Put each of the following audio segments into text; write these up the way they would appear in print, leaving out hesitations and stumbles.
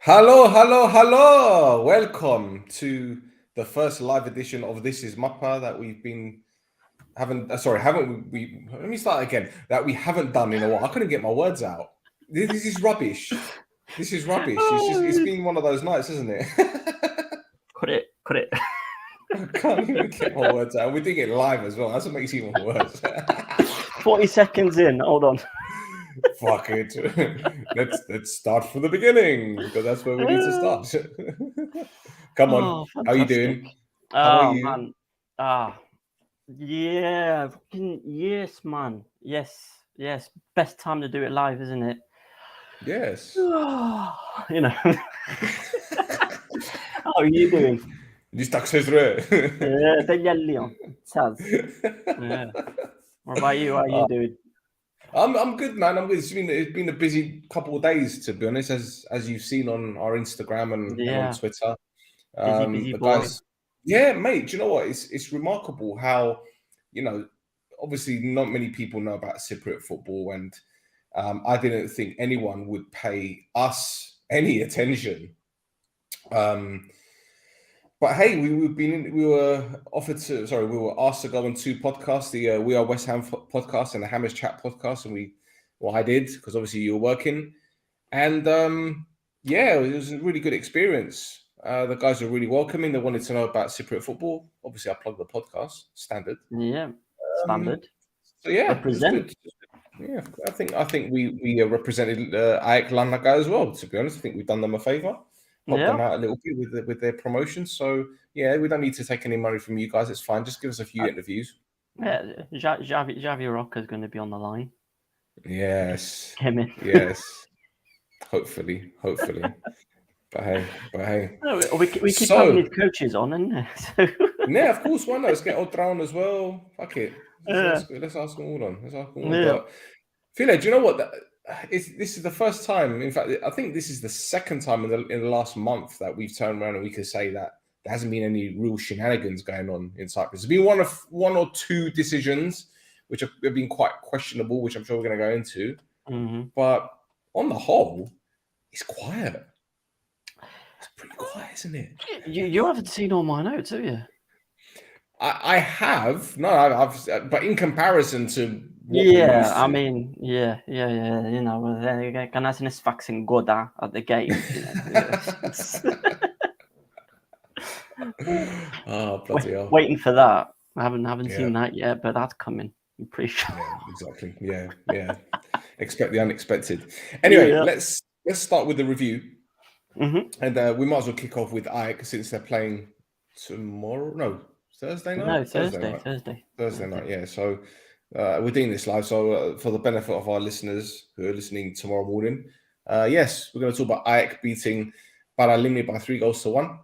Hello, hello, hello. Welcome to the first live edition of This is Mappa that we've been haven't we? Let me start again. That we haven't done in a while. I couldn't get my words out. This is rubbish. This is rubbish. It's been one of those nights, isn't it? Cut it. I can't even get my words out. We're doing it live as well. That's what makes it even worse. 40 seconds in. Hold on. Fuck it. Let's start from the beginning because that's where we need to start. Come on. Oh, How are you fantastic. doing? How are Oh, you? man. Yeah. Yes, man. Yes. Best time to do it live, isn't it? Yes. You know. How are you doing? Listak sözre. Yeah, te geliyor. Saz. Yeah. What about you? How are you doing? I'm good, man. I'm good. It's been a busy couple of days, to be honest, as you've seen on our Instagram and on Twitter. Busy The boy. guys, yeah, mate. Do you know what? It's remarkable how, obviously not many people know about Cypriot football, and I didn't think anyone would pay us any attention. But hey, we were asked to go on two podcasts, the We Are West Ham podcast and the Hammers Chat podcast, and I did because obviously you were working, and yeah, it was a really good experience. The guys were really welcoming. They wanted to know about Cypriot football. Obviously, I plugged the podcast, standard. Yeah. Standard. So yeah, Represent. it was good. Yeah, I think we represented AEK Larnaca as well. To be honest, I think we've done them a favour. Help them out a little bit with their promotion. So yeah, we don't need to take any money from you guys. It's fine. Just give us a few interviews. Yeah, Javi Roca is going to be on the line. Yes. Came in. Yes. Hopefully. But hey. We keep having these coaches on, and yeah, of course. Why not? Let's get Odra on as well. Fuck it. Let's ask them all on. But Phil, do you know what? This is the first time. In fact, I think this is the second time in the last month that we've turned around and we can say that there hasn't been any real shenanigans going on in Cyprus. There's been one or two decisions which have been quite questionable, which I'm sure we're going to go into. Mm-hmm. But on the whole, it's quiet. It's pretty quiet, isn't it? You haven't seen all my notes, have you? I have. No, I've. But in comparison to I mean, yeah. You know, can I send faxing Goda at the game? Oh, bloody hell. Waiting for that. I haven't seen that yet, but that's coming. I'm pretty sure. Yeah, exactly. Yeah. Expect the unexpected. Anyway, let's start with the review. Mm-hmm. And we might as well kick off with AEK since they're playing tomorrow. No, Thursday night? No, Thursday night, yeah. So we're doing this live. So for the benefit of our listeners who are listening tomorrow morning, yes, we're going to talk about AEK beating Paralimni by 3-1.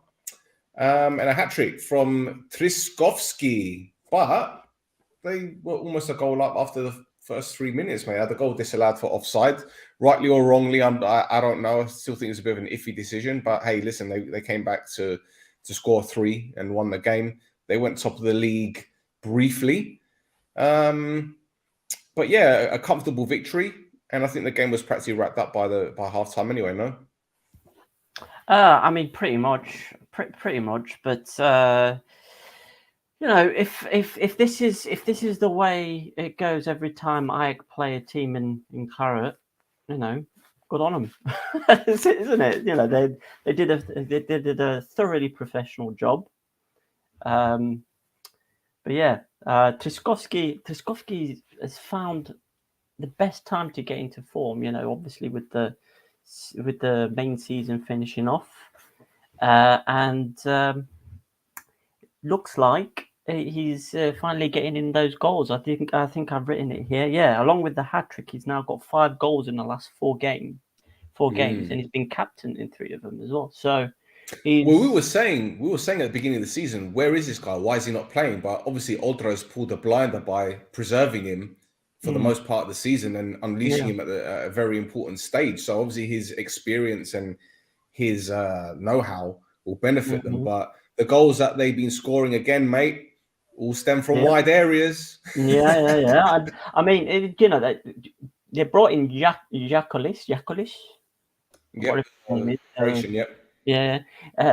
And a hat-trick from Trzaskowski. But they were almost a goal up after the first 3 minutes, mate. Had the goal disallowed for offside. Rightly or wrongly, I don't know. I still think it's a bit of an iffy decision. But hey, listen, they came back to score 3 and won the game. They went top of the league briefly. But yeah, a comfortable victory. And I think the game was practically wrapped up by halftime anyway, no? I mean, pretty much. But you know, if this is the way it goes every time I play a team in Claret, you know, good on them, isn't it? You know, they did a thoroughly professional job. But yeah, Trzaskowski has found the best time to get into form. You know, obviously with the main season finishing off, and looks like he's finally getting in those goals. I think I've written it here. Yeah, along with the hat trick, he's now got 5 goals in the last 4 games, and he's been captain in 3 of them as well. So, well, we were saying at the beginning of the season, where is this guy? Why is he not playing? But obviously, Odro's pulled a blinder by preserving him for the most part of the season and unleashing him at a very important stage. So obviously, his experience and his know-how will benefit them. But the goals that they've been scoring again, mate, all stem from wide areas. Yeah. I mean, you know, they brought in Yakolis. Yep. Croatian, yep. Yeah,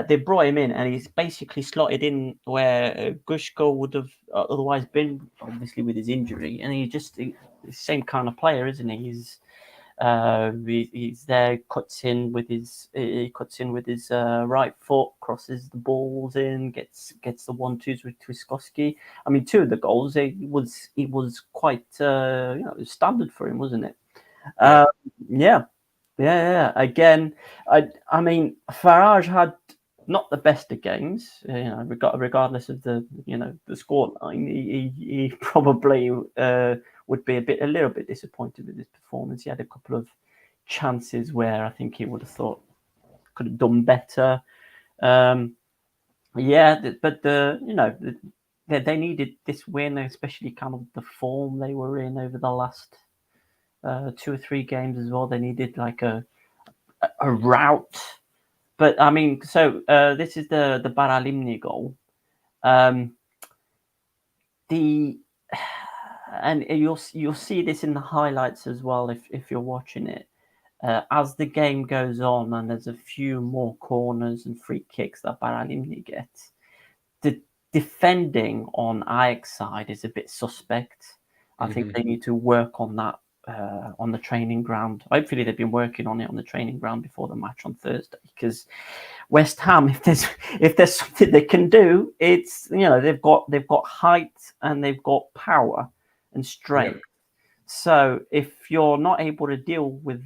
they brought him in, and he's basically slotted in where Gushko would have otherwise been, obviously with his injury. And he's the same kind of player, isn't he? He's there, cuts in with his right foot, crosses the balls in, gets the 1-2s with Twiskowski. I mean, 2 of the goals, it was quite standard for him, wasn't it? Yeah. Again, I mean, Farage had not the best of games, regardless of the scoreline. He probably would be a little bit disappointed with his performance. He had a couple of chances where I think he would have thought could have done better. But they needed this win, especially kind of the form they were in over the last 2 or 3 games as well. They needed like a route. But I mean, so this is the Baralimni goal. And you'll see this in the highlights as well if you're watching it. As the game goes on, and there's a few more corners and free kicks that Baralimni gets, the defending on Ajax side is a bit suspect. I think they need to work on that on the training ground. Hopefully, they've been working on it on the training ground before the match on Thursday. Because West Ham, if there's something they can do, it's they've got height and they've got power and strength. Yep. So if you're not able to deal with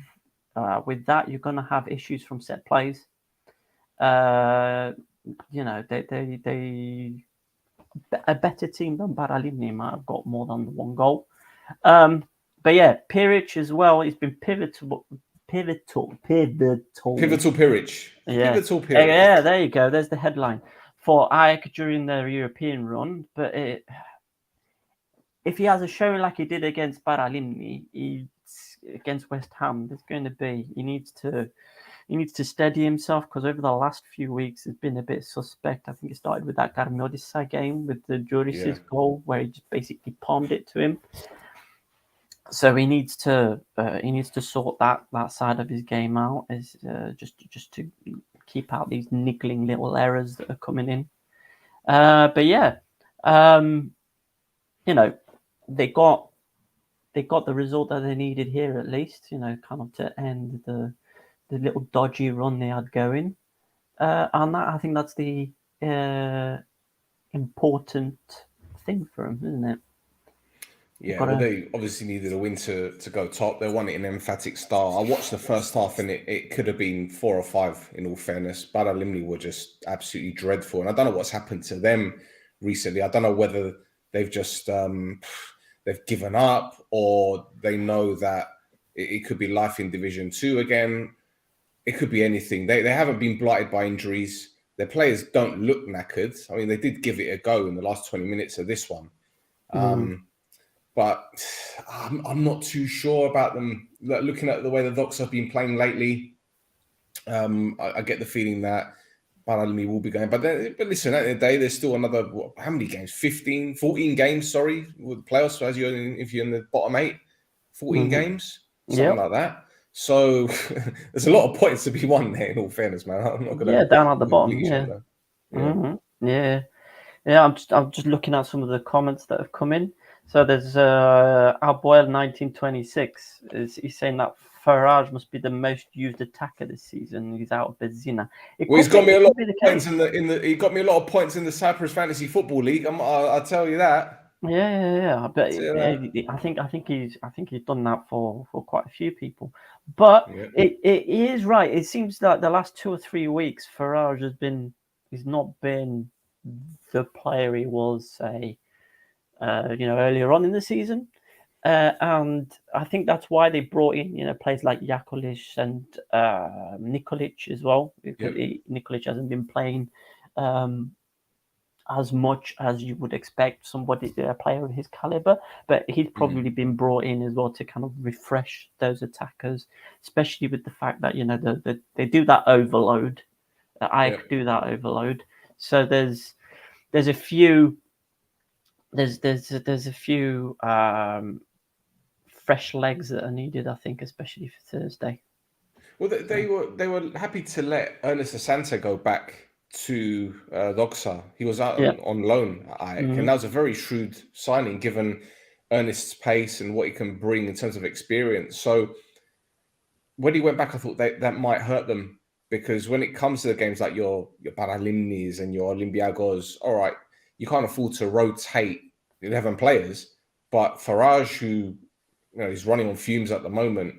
that, you're going to have issues from set plays. They a better team than Baralimni might have got more than the 1 goal. But yeah, Piric as well. He's been pivotal. Pivotal Piric. Yeah. Pivotal Piric. Yeah, there you go. There's the headline for Ajax during their European run. But if he has a showing like he did against Baralimni, against West Ham, there's going to be he needs to steady himself, because over the last few weeks it's been a bit suspect. I think it started with that Garmodisa game with the Juris's goal, where he just basically palmed it to him. So he needs to sort that side of his game out, is just to keep out these niggling little errors that are coming in. But yeah, they got the result that they needed here, at least, kind of to end the little dodgy run they had going. And that, I think that's the important thing for them, isn't it? Yeah, well, they obviously needed a win to go top. They wanted an emphatic start. I watched the first half, and it could have been 4 or 5, in all fairness. Baralimni were just absolutely dreadful. And I don't know what's happened to them recently. I don't know whether they've just they've given up, or they know that it could be life in Division 2 again. It could be anything. They haven't been blighted by injuries. Their players don't look knackered. I mean, they did give it a go in the last 20 minutes of this one. But I'm not too sure about them. Looking at the way the Docs have been playing lately, I get the feeling that Baralimni will be going. But listen, at the end of the day, there's still another, how many games? 14 games, sorry, with the playoffs, if you're in the bottom 8. 14 games, something like that. So there's a lot of points to be won there, in all fairness, man. I'm not going to... Yeah, down at the bottom, Yeah, I'm just looking at some of the comments that have come in. So there's Alboel 1926. He's saying that Farage must be the most used attacker this season. He's out of Benzina. He's got me a lot of points he got me a lot of points in the Cyprus Fantasy Football League. I'll tell you that. Yeah. But I think he's done that for quite a few people. But it is right. It seems like the last 2 or 3 weeks, Farage he's not been the player he was, say, earlier on in the season, and I think that's why they brought in players like Jakolic and Nikolic as well, because Nikolic hasn't been playing as much as you would expect a player of his caliber, but he's probably been brought in as well to kind of refresh those attackers, especially with the fact that they do that overload. I do that overload, so there's a few. There's a few fresh legs that are needed, I think, especially for Thursday. Well, they were happy to let Ernest Asante go back to Doxa. He was out on loan at Ajax, and that was a very shrewd signing given Ernest's pace and what he can bring in terms of experience. So when he went back, I thought that might hurt them, because when it comes to the games like your Paralimnis and your Olympiacos, all right, you can't afford to rotate 11 players. But Farage, who is running on fumes at the moment,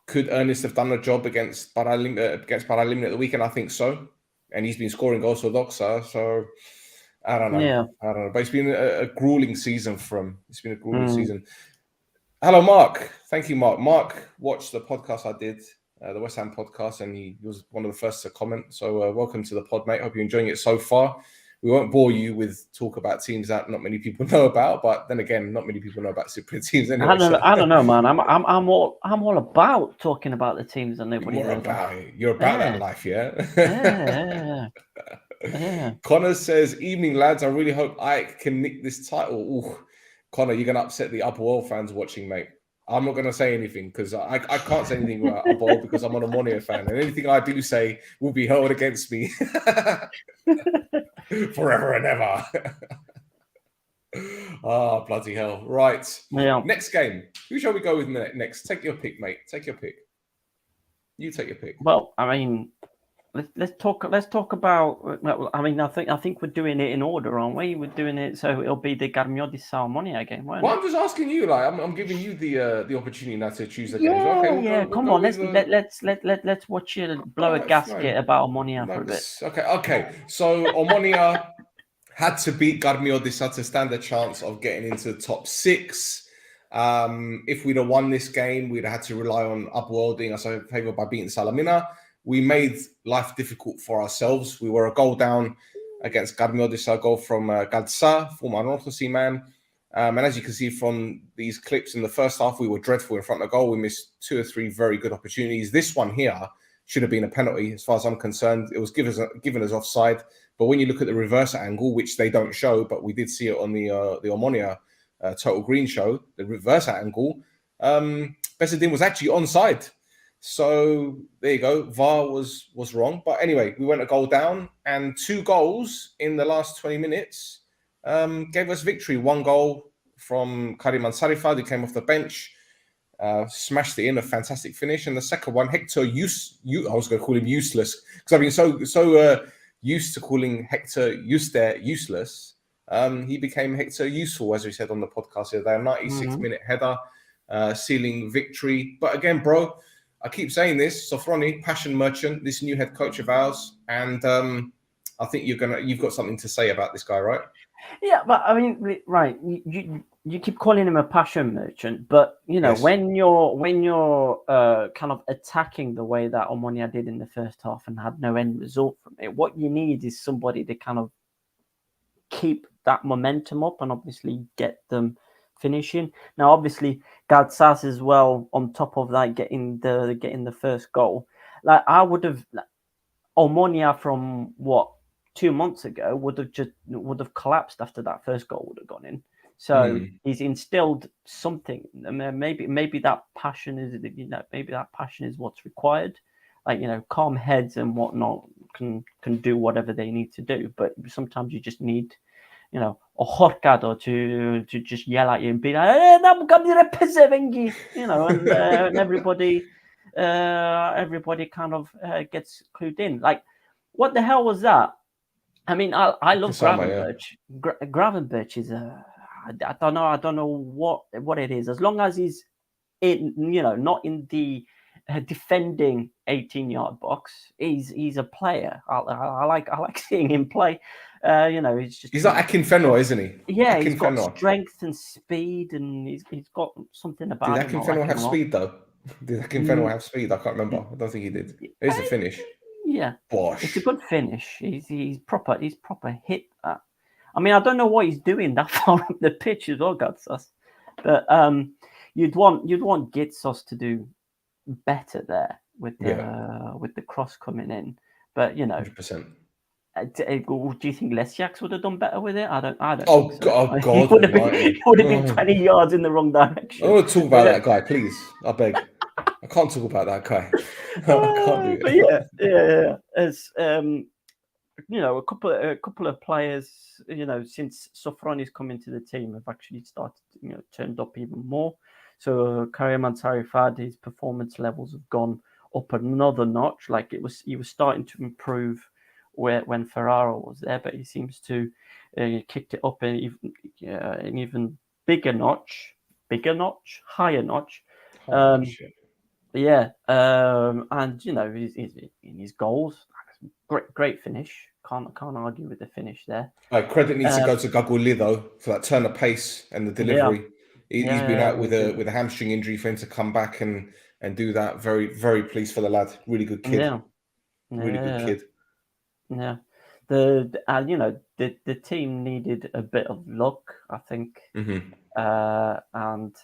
could Ernest have done a job against Paralimni at the weekend? I think so. And he's been scoring goals for Doxa, so I don't know. Yeah. I don't know. But it's been a grueling season for him. It's been a grueling season. Hello, Mark. Thank you, Mark. Mark watched the podcast I did, the West Ham podcast, and he was one of the first to comment. So welcome to the pod, mate. Hope you're enjoying it so far. We won't bore you with talk about teams that not many people know about, but then again, not many people know about Cypriot teams anyway. I don't know, man. I'm all about talking about the teams that nobody knows about. You're about that life, yeah? Yeah. Connor says, "Evening, lads. I really hope Ike can nick this title." Ooh, Connor, you're gonna upset the Upper World fans watching, mate. I'm not gonna say anything because I can't say anything about Upper World because I'm an Omonia fan, and anything I do say will be held against me forever and ever. Oh, bloody hell! Right, Next game. Who shall we go with next? Take your pick, mate. Take your pick. You take your pick. Well, I mean, let's talk about. Well, I mean, I think we're doing it in order, aren't we? We're doing it so it'll be the Garmiodi Salmonia game. Well, I'm just asking you. Like, I'm giving you the opportunity now to choose the games. Okay, Come on. Let's watch you blow a gasket about Omonia for a bit. Okay. So Omonia had to beat Garmiodi to stand a chance of getting into the top 6. If we'd have won this game, we'd have had to rely on upworlding us in favour by beating Salamina. We made life difficult for ourselves. We were a goal down against Garmiodi, a goal from Gadsa, former Anorthosis man. And as you can see from these clips, in the first half, we were dreadful in front of goal. We missed 2 or 3 very good opportunities. This one here should have been a penalty, as far as I'm concerned. It was given as offside. But when you look at the reverse angle, which they don't show, but we did see it on the Omonia Total Green show, the reverse angle, Besadin was actually onside. So there you go. VAR was wrong. But anyway, we went a goal down, and 2 goals in the last 20 minutes gave us victory. 1 goal from Karim Ansarifad, who came off the bench, smashed it in, a fantastic finish. And the second one, Hector I was going to call him useless, because I've been so used to calling Hector useless. He became Hector useful, as we said on the podcast the other day. A 96-minute header, sealing victory. But again, bro, I keep saying this, Sofroni, passion merchant, this new head coach of ours, and I think you've got something to say about this guy, right? Yeah, but I mean, right, you keep calling him a passion merchant, but Yes. when you're kind of attacking the way that Omonia did in the first half and had no end result from it, what you need is somebody to kind of keep that momentum up and obviously get them finishing. Now, obviously, Gadsas as well on top of that, getting the first goal. Like, I would have Omonia from 2 months ago would have collapsed after that first goal would have gone in. So he's instilled something. Maybe that passion is what's required. Like, calm heads and whatnot can do whatever they need to do. But sometimes you just need, a horcado to just yell at you and be like, and everybody kind of gets clued in. Like, what the hell was that? I mean, I love Gravenberch. Gravenberch is I don't know what it is. As long as he's in, not in the defending 18-yard box, he's a player. I like seeing him play. He's like Akinfenwa, isn't he? Yeah, he's got strength and speed, and he's got something about him. Did Akinfenwa have speed though? Did Akinfenwa have speed? I can't remember. I don't think he did. It's a finish. Yeah, Bosh. It's a good finish. He's proper hit that. I mean, I don't know what he's doing that far up the pitch as well, Gadsas. But you'd want Gitsos to do better there with the cross coming in. But 100%. Do you think Lesiaks would have done better with it? I don't. Oh think so. God! He would have been 20 yards in the wrong direction. I want to talk about that guy, please. I beg. I can't talk about that guy. I can't do But it. yeah. As a couple of players, since Sofroni's come into the team, have actually started, turned up even more. So Karim Ansari-Fad, his performance levels have gone up another notch. Like he was starting to improve when Ferraro was there, but he seems to kicked it up an even bigger notch, higher notch. Yeah, and he's in his goals, great finish. Can't argue with the finish there. Credit needs to go to Gaguli though for that turn of pace and the delivery. He's been out with a hamstring injury. For him to come back and do that, very very pleased for the lad. Really good kid. Really good kid. Yeah, the team needed a bit of luck, I think, Mm-hmm. and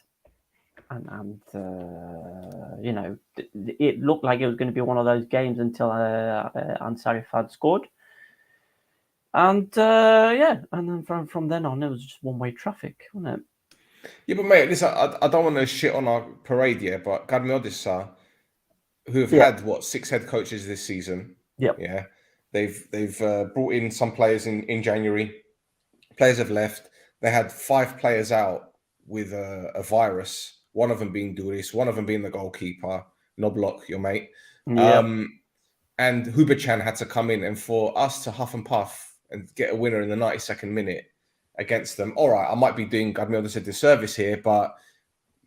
it looked like it was going to be one of those games until Ansari-Fad scored, and and then from then on it was just one-way traffic, wasn't it? Yeah, but mate, listen, I don't want to shit on our parade here, but Gadmiodissa, who have had 6 head coaches this season. Yeah, they've brought in some players in January. Players have left. They had 5 players out with a virus. One of them being Duris, one of them being the goalkeeper, Noblok, your mate. And Hubachan had to come in, and for us to huff and puff and get a winner in the 92nd minute against them. All right, I might be doing Gadmiodissa a disservice here, but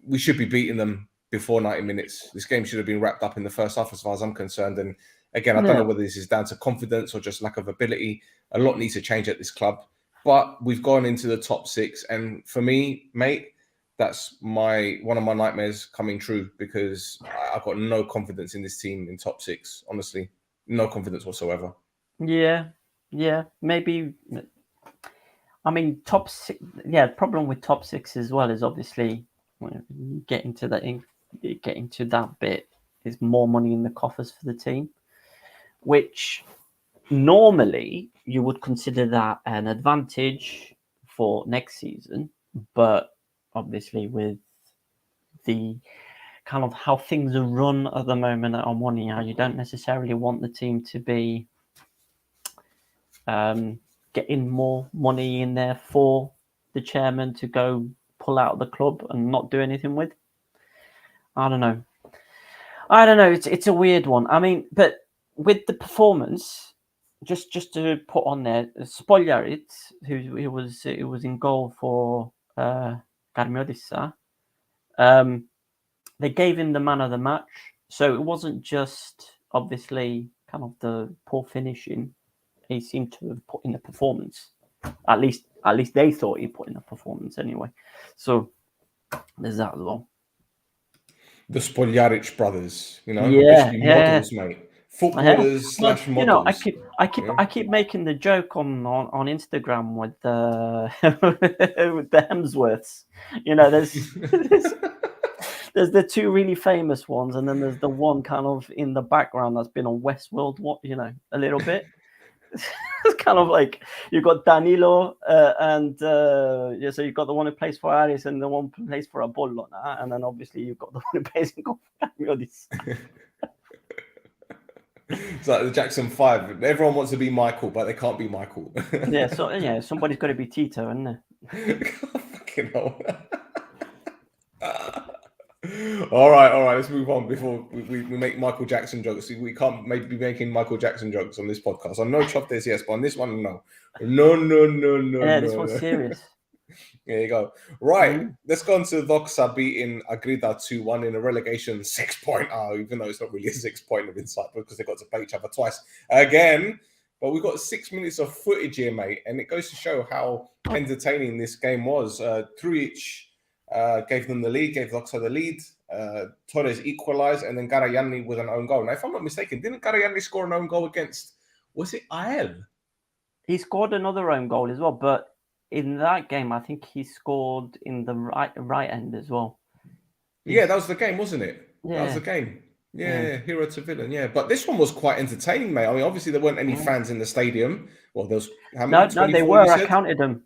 we should be beating them before 90 minutes. This game should have been wrapped up in the first half as far as I'm concerned. And again, I don't know whether this is down to confidence or just lack of ability. A lot needs to change at this club. But we've gone into the top 6. And for me, mate, that's one of my nightmares coming true, because I've got no confidence in this team in top 6, honestly. No confidence whatsoever. Yeah. Maybe. I mean, top 6. Yeah, the problem with top 6 as well is obviously when you get into that bit, is more money in the coffers for the team, which normally you would consider that an advantage for next season, but obviously with the kind of how things are run at the moment at Omonia, you don't necessarily want the team to be getting more money in there for the chairman to go pull out of the club and not do anything with. I don't know. It's a weird one. I mean, but with the performance, just to put on there, Spogliarit, who was in goal for Gadmiodissa, they gave him the man of the match. So it wasn't just obviously kind of the poor finishing. He seemed to have put in a performance. At least they thought he put in a performance anyway. So there's that as well. The Spogliaric brothers, literally models, mate. Footballers / models. I keep making the joke on Instagram with with the Hemsworths. There's the 2 really famous ones, and then there's the one kind of in the background that's been on Westworld, a little bit. It's kind of like you've got Danilo and so you've got the one who plays for Aris and the one who plays for Apollo, and then obviously you've got the one who plays in Gadmiodis. It's like the Jackson 5. Everyone wants to be Michael, but they can't be Michael. Somebody's got to be Tito, isn't there? Fucking hell. All right. Let's move on before we make Michael Jackson jokes. We can't maybe be making Michael Jackson jokes on this podcast. I know Chop this, yes, but on this one, no. Yeah, this one's serious. There you go. Right, let's go on to Doxa beating Agrida 2-1 in a relegation 6-pointer, even though it's not really a 6-pointer inside because they got to play each other twice again. But we've got 6 minutes of footage here, mate, and it goes to show how entertaining this game was. Trujic gave them the lead, gave Doxa the lead. Torres equalised, and then Garayanni with an own goal. Now, if I'm not mistaken, didn't Garayanni score an own goal against, was it AEL? He scored another own goal as well, but in that game, I think he scored in the right end as well. Yeah, that was the game, wasn't it? Yeah. That was the game. Yeah, hero to villain. Yeah, but this one was quite entertaining, mate. I mean, obviously there weren't any fans in the stadium. Well, there was how many? No, they were. I counted them.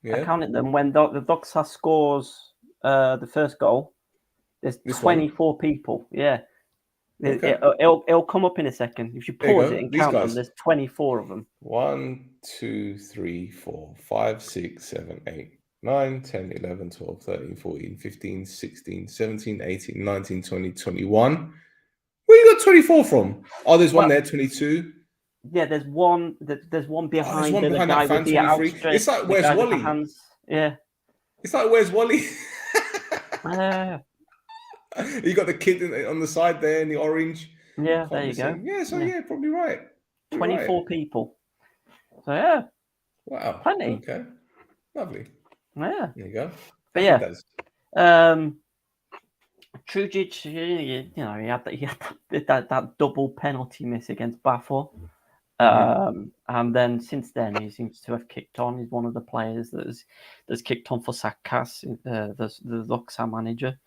Yeah. I counted them when the Doxa scores the first goal. There's This one? 24 people. Yeah. Okay. It'll come up in a second. If you There you pause go. it and These count them, guys. there's 24 of them. 1, 2, 3, 4, 5, 6, 7, 8, 9, 10, 11, 12, 13, 14, 15, 16, 17, 18, 19, 20, 21. Where you got 24 from? Oh, there's one there, 22. Yeah, there's one. There's one behind. There's one behind the guy that fan, with the 23. outstretched. It's like, the where's guy with the Wally? hands. Yeah. It's like, where's Wally? Uh, You got the kid on the side there in the orange. yeah. Can't There be you go. seen. Yeah, so yeah, probably right. You're 24 right. people. So yeah, Wow. plenty. Okay. Lovely. Yeah. There you go. But Happy yeah. days. Trujic, he had that double penalty miss against Baffle. And then since then he seems to have kicked on. He's one of the players that's kicked on for Sakas, the Luxa manager.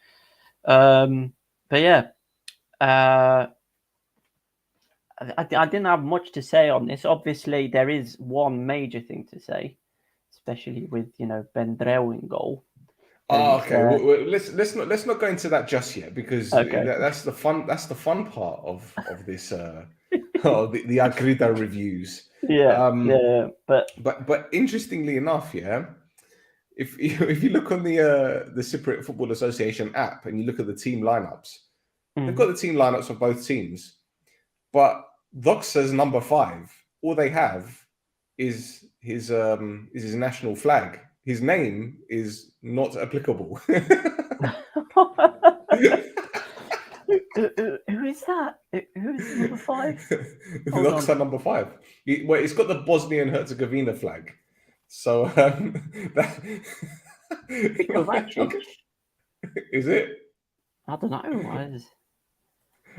But yeah, I didn't have much to say on this. Obviously, there is one major thing to say, especially with Ben Dreu in goal. Oh, okay. Well, let's not go into that just yet, because that's the fun. That's the fun part of this. The Agrida reviews. But interestingly enough, if you look on the Cypriot Football Association app and you look at the team lineups, they've got the team lineups for both teams, but Doxa's number 5, all they have is his national flag. His name is not applicable. Who is that? Who's number 5? Doxa number 5. It's got the Bosnian Herzegovina flag. So is it? I don't know.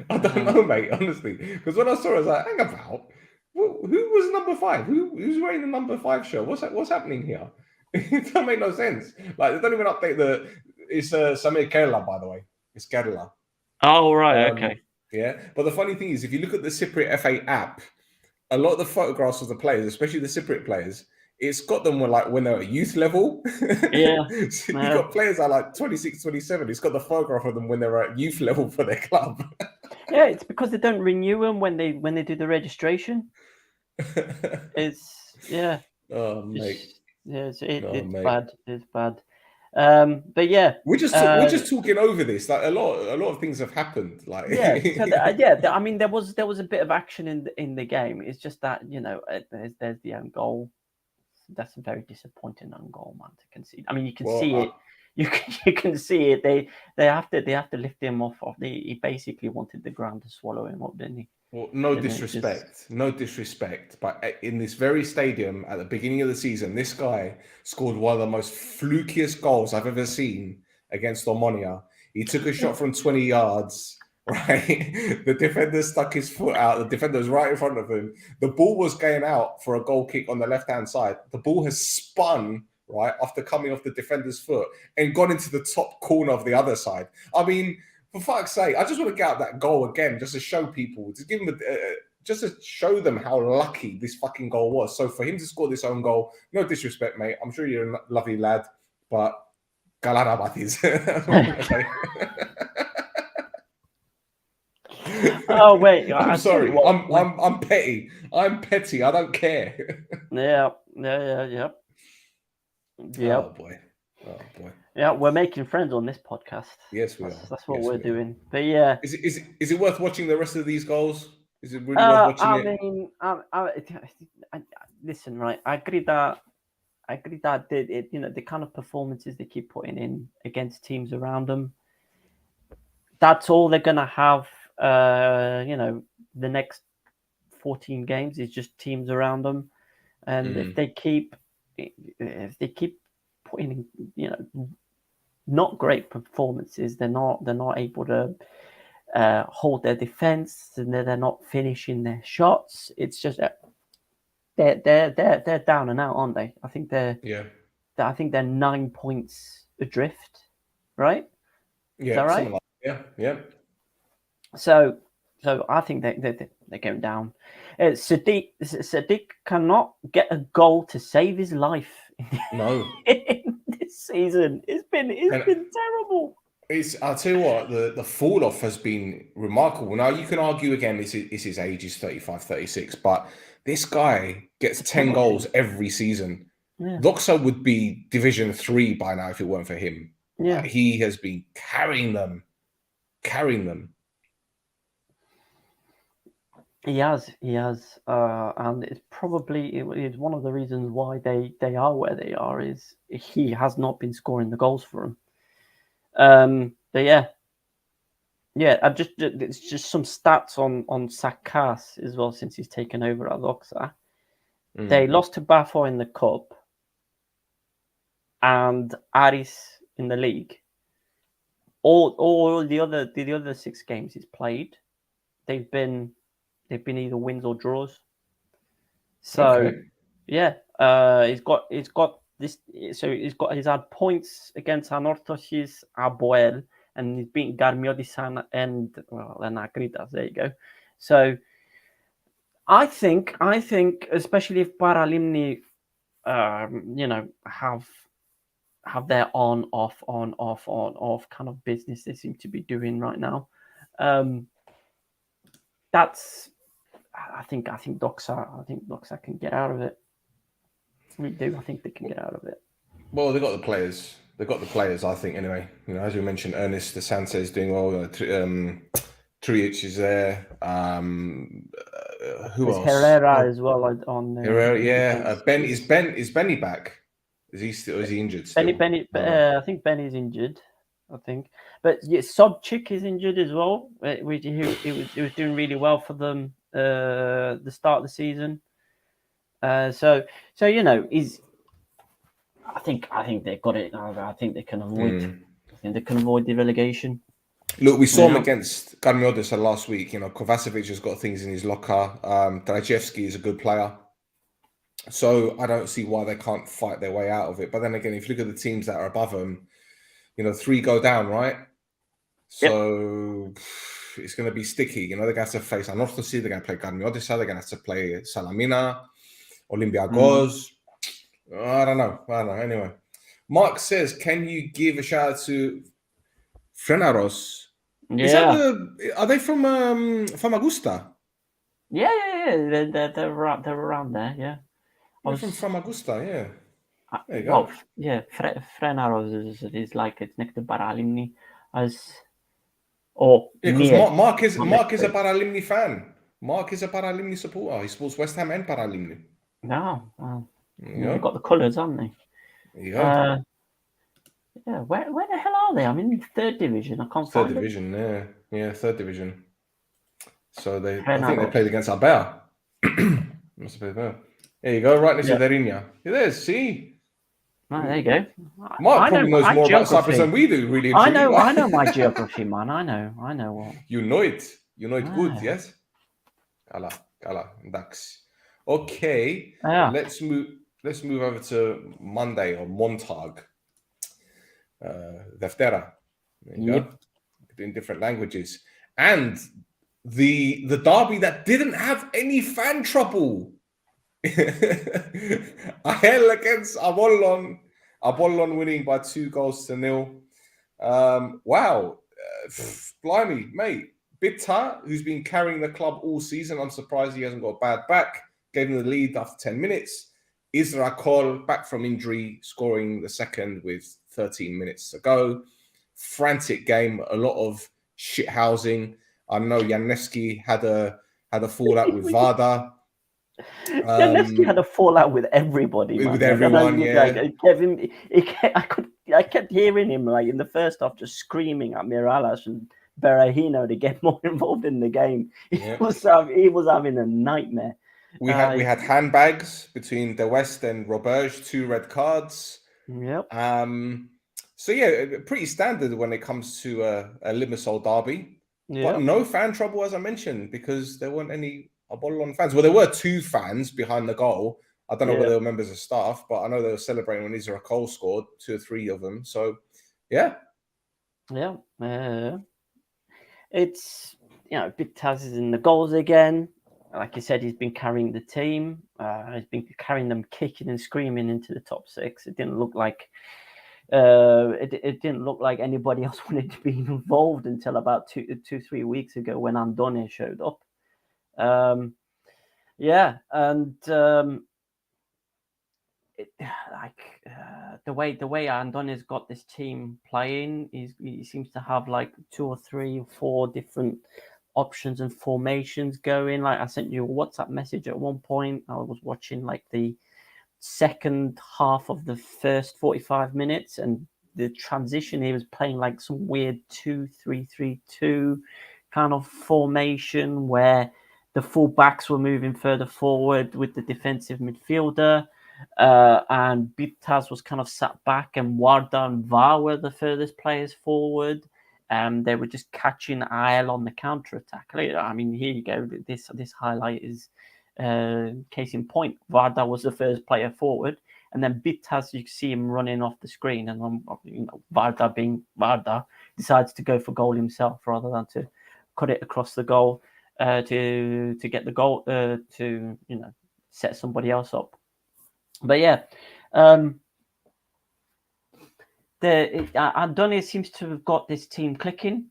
I don't know, mate. Honestly, because when I saw it, I was like, "Hang about, who was number 5? Who's wearing the number 5 shirt? What's happening here?" It don't make no sense. Like, they don't even update it's Samir Kerala, by the way. It's Kerala. Oh, right. Okay. Yeah. But the funny thing is, if you look at the Cypriot FA app, a lot of the photographs of the players, especially the Cypriot players, it's got them when they're at youth level. Yeah. So you've got players that are like 26, 27. It's got the photograph of them when they're at youth level for their club. Yeah, it's because they don't renew them when they do the registration. Oh, mate. Yeah, it's bad. It's bad. But yeah, we're just talking over this. Like, a lot of things have happened. Like, I mean, there was a bit of action in the game. It's just that there's the own goal. That's a very disappointing own goal, man, to concede. I mean, you can see it. You can see it. They have to lift him off. He basically wanted the ground to swallow him up, didn't he? Well, no disrespect, but in this very stadium at the beginning of the season, this guy scored one of the most flukiest goals I've ever seen against Omonia. He took a shot from 20 yards, right? The defender stuck his foot out. The defender was right in front of him. The ball was going out for a goal kick on the left-hand side. The ball has spun, right, after coming off the defender's foot and gone into the top corner of the other side. I mean, for fuck's sake, I just want to get out that goal again, just to show people, to give them, just to show them how lucky this fucking goal was. So for him to score this own goal, no disrespect, mate. I'm sure you're a lovely lad, but Galera Batis. Oh wait, I'm sorry. I'm petty. I'm petty. I don't care. Yeah. Oh boy. Yeah, we're making friends on this podcast. Yes, we are. That's what we're doing. But yeah, is it worth watching the rest of these goals? Is it really worth watching it? mean, listen, right? I agree that the kind of performances they keep putting in against teams around them, that's all they're gonna have. The next 14 games is just teams around them, and if they keep putting in, not great performances, they're not able to hold their defense, and they're not finishing their shots. It's just they're down and out, aren't they? I think they're 9 points adrift, right? Yeah, is that right? Like, yeah. So I think they're going down. Sadiq cannot get a goal to save his life. No. In this season, it's been terrible. I'll tell you what, the fall off has been remarkable. Now you can argue again, this is his age, he's 35, 36, but this guy gets 10 goals every season. Yeah. Doxa would be Division 3 by now if it weren't for him. Yeah. He has been carrying them. He has, and it's probably it's one of the reasons why they are where they are is he has not been scoring the goals for them. But yeah, it's just some stats on Sakas as well since he's taken over at Oxa. They lost to Bafo in the cup and Aris in the league. All the other 6 games he's played, they've been either wins or draws. So yeah, he's had points against Anorthosis, Aboel, and he's beaten Garmiodisan and Anagridas. There you go. So I think especially if Paralimni, have their on off kind of business they seem to be doing right now. I think Doxa can get out of it. We do. I think they can get out of it. Well, they've got the players. I think, anyway. As we mentioned, Ernest DeSantis is doing well. Triich is there. Who else? Herrera as well on Herrera, yeah. Is Benny back? Is he injured still? Benny, I think Benny's injured. I think, but yeah, Sobchik is injured as well. He was doing really well for them the start of the season. So he's. I think they've got it. I think they can avoid. I think they can avoid the relegation. Look, we saw him against Garmiodis last week. Kovacevic has got things in his locker. Drajewski is a good player. So I don't see why they can't fight their way out of it. But then again, if you look at the teams that are above them, 3 go down, right? So it's going to be sticky. They're going to have to face Anorthosis, they're going to play Garmiodis, they're going to have to play Salamina, Olympiacos. I don't know. Anyway, Mark says, can you give a shout out to Frenaros? Yeah. Are they from Famagusta? Yeah. They're around there. Yeah. They're from Famagusta, yeah. There you go. Well, yeah, Frenaros is like it's next to Paralimni because Mark is a Paralimni fan. Mark is a Paralimni supporter. He supports West Ham and Paralimni. No, they've got the colours, haven't they? There you go. Yeah, where the hell are they? I'm in 3rd division. I can't find them. 3rd division, yeah, 3rd division. So I think they played against Albert. Must have played there. There you go, right next to Derinia. There, see. Right, there you go. Mark probably knows more about Cyprus than we do. Really, I know my geography, man. I know what. You know it good, yes. Kala, Dax. Okay, let's move over to Monday or Montag. Deftera. There you go. In different languages. And the derby that didn't have any fan trouble. Ahel against Apollon winning by 2-0. Wow. Blimey, mate. Bitta, who's been carrying the club all season, I'm surprised he hasn't got a bad back, gave him the lead after 10 minutes. Isra Kol, back from injury, scoring the second with 13 minutes to go. Frantic game, a lot of shit housing. I know Janeski had a fallout with Vada. Janeski had a fallout with everybody. With everyone, yeah. Kevin, I kept hearing him like in the first half just screaming at Miralas and Berahino to get more involved in the game. He was having a nightmare. We had handbags between the West and Roberge, 2 red cards. Yep. So yeah, pretty standard when it comes to a Limassol derby. Yep. But no fan trouble, as I mentioned, because there weren't any Apollon fans. Well, there were 2 fans behind the goal. I don't know whether they were members of staff, but I know they were celebrating when Isra Cole scored, 2 or 3 of them. So, yeah. Yeah. It's, Big Taz is in the goals again. Like you said, he's been carrying the team. He's been carrying them kicking and screaming into the top 6. It didn't look like It didn't look like anybody else wanted to be involved until about 3 weeks ago when Andone showed up. Yeah, and the way Andone's got this team playing, he seems to have like 2 or 3 or 4 different options and formations going. Like I sent you a WhatsApp message at one point. I was watching like the second half of the first 45 minutes, and the transition, he was playing like some weird 2-3-3-2 kind of formation where the full backs were moving further forward with the defensive midfielder, and Bitas was kind of sat back, and Warda and Va were the furthest players forward. They were just catching Ael on the counter attack. I mean, here you go. This highlight is case in point. Varda was the first player forward, and then Bitas, you see him running off the screen, and Varda being Varda decides to go for goal himself rather than to cut it across the goal to get the goal to set somebody else up. But yeah, Andone seems to have got this team clicking.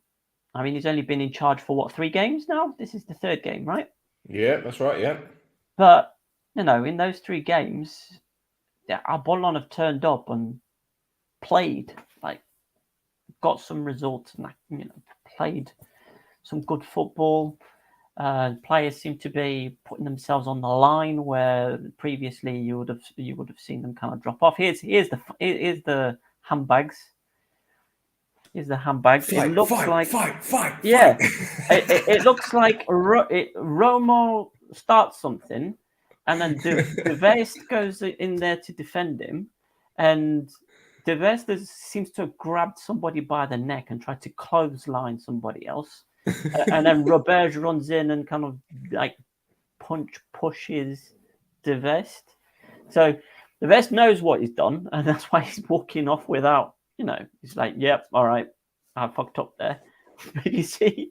I mean, he's only been in charge for 3 games now? This is the 3rd game, right? Yeah, that's right, yeah. But, in those 3 games, Apollon have turned up and played, like, got some results and, played some good football. Players seem to be putting themselves on the line where previously you would have seen them kind of drop off. Here's the handbags. Here's the handbags. Fight, it looks fight. Yeah, it looks like Romo starts something, and then De Vest goes in there to defend him, and De Vest seems to have grabbed somebody by the neck and tried to clothesline somebody else, and then Robert runs in and kind of like pushes De Vest. So De Vest knows what he's done, and that's why he's walking off without, he's like, yep, all right, I fucked up there. But you see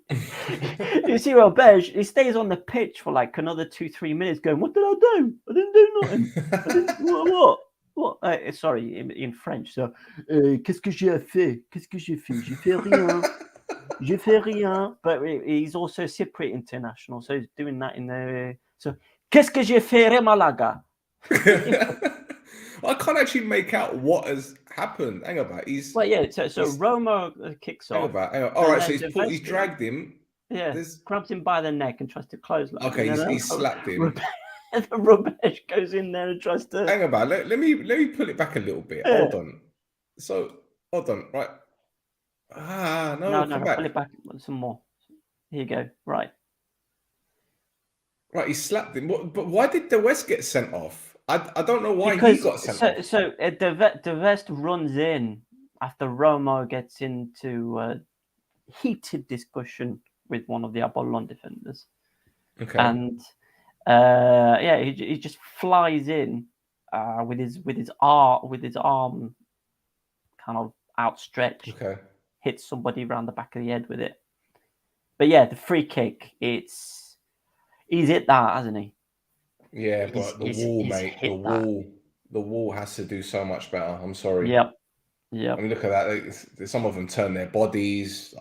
Robert, he stays on the pitch for like another 2-3 minutes going, what did I do? I didn't do nothing. What? Sorry, in French. So, qu'est-ce que j'ai fait? Qu'est-ce que j'ai fait? J'ai fait rien. Je fais rien. But he's also Cypriot international, so he's doing that in the... So, qu'est-ce que j'ai fait, Malaga? I can't actually make out what has happened. Hang about. So Roma kicks off. Hang on. All right, so he's dragged him. Yeah, grabs him by the neck and tries to close. Okay, he's slapped him. Rubesh goes in there and tries to... Hang about. Let me pull it back a little bit. Yeah. Hold on. Right. No, come back. Pull it back some more. Here you go. Right, he slapped him. But why did De West get sent off? I don't know why he got sent off. So De Vest runs in after Romo gets into a heated discussion with one of the Apollon defenders. Okay. And he just flies in with his arm kind of outstretched. Okay. Hits somebody around the back of the head with it. But yeah, the free kick, he's hit that, hasn't he? Yeah, but the wall has to do so much better. I'm sorry. Yep. I mean, look at that. Some of them turn their bodies.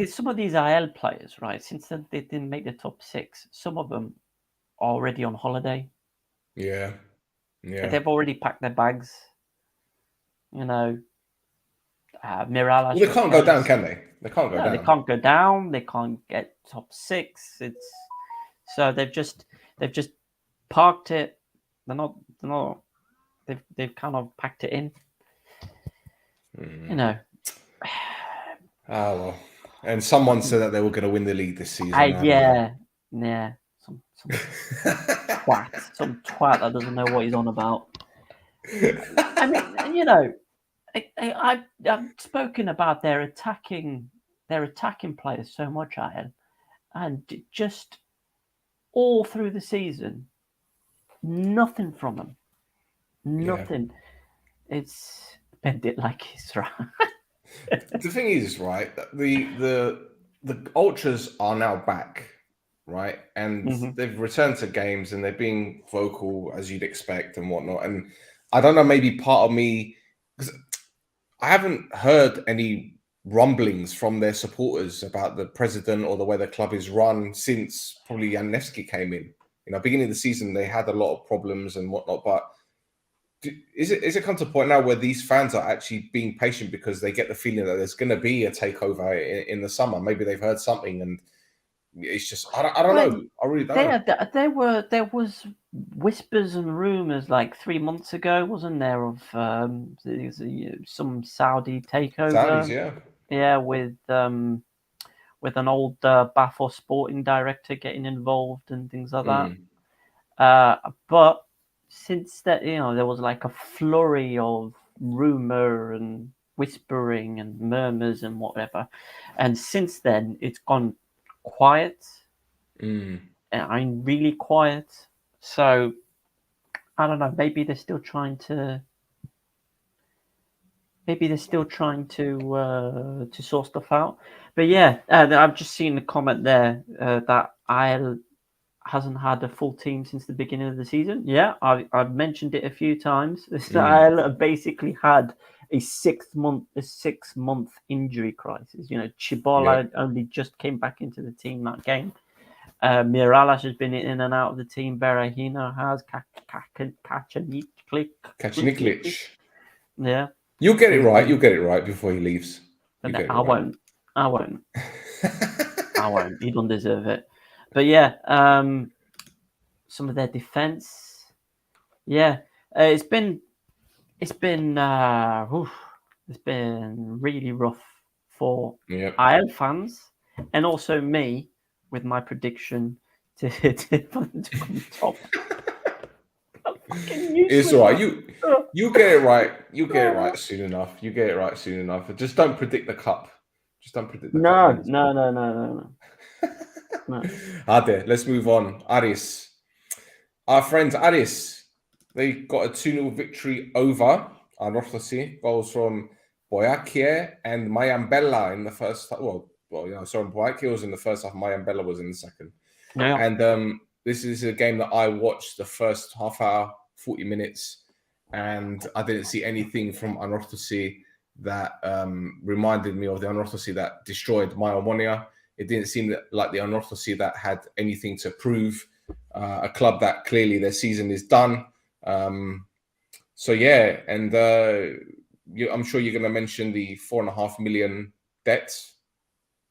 Some of these IL players, right? Since they didn't make the top 6, some of them are already on holiday. Yeah. They've already packed their bags. Mirala. Well, they can't go down, can they? They can't go down. They can't go down. They can't get top 6. So they've just parked it. They're not. They've kind of packed it in. Oh well. And someone said that they were going to win the league this season. Yeah. Some twat that doesn't know what he's on about. I mean, I've spoken about their attacking players so much, and just all through the season, nothing from them. Nothing. Yeah. It's bend it like it's right. The thing is, right, the ultras are now back, right, and they've returned to games and they're being vocal as you'd expect and whatnot. And I don't know, maybe part of me, because I haven't heard any rumblings from their supporters about the president or the way the club is run since probably Jan Nevsky came in. Beginning of the season, they had a lot of problems and whatnot, but is it come to a point now where these fans are actually being patient because they get the feeling that there's going to be a takeover in the summer? Maybe they've heard something, and it's just I don't know. I really don't know. There was whispers and rumors like 3 months ago, wasn't there, of some Saudi takeover? Saudis, yeah, with an old Bafor sporting director getting involved and things like that. But since that, there was like a flurry of rumor and whispering and murmurs and whatever, and since then it's gone quiet. I'm really quiet. So I don't know. Maybe they're still trying to. Sort stuff out. But yeah, I've just seen the comment there that Isle hasn't had a full team since the beginning of the season. Yeah, I've mentioned it a few times. Isle have basically had a 6 month injury crisis. Chibola only just came back into the team that game. Miralas has been in and out of the team. Berahino has. Kacaniklic. Yeah. You'll get it right. You'll get it right before he leaves. I won't. I won't. He don't deserve it. But yeah, some of their defense. Yeah, it's been really rough for IL fans and also me with my prediction to come top. It's all right. You get it right. You get it right soon enough. Just don't predict the cup. Cup. No. Ade, let's move on. Aris. Our friends Aris, they got a 2-0 victory over Anorthosi. Goals from Boyakie and Mayambella in the first half. Boyakie was in the first half. Mayambella was in the second. Yeah. And this is a game that I watched the first half hour, 40 minutes, and I didn't see anything from Anorthosi that reminded me of the Anorthosi that destroyed my Omonia. It didn't seem like the Anorthosi that had anything to prove, a club that clearly their season is done. I'm sure you're going to mention the 4.5 million debts.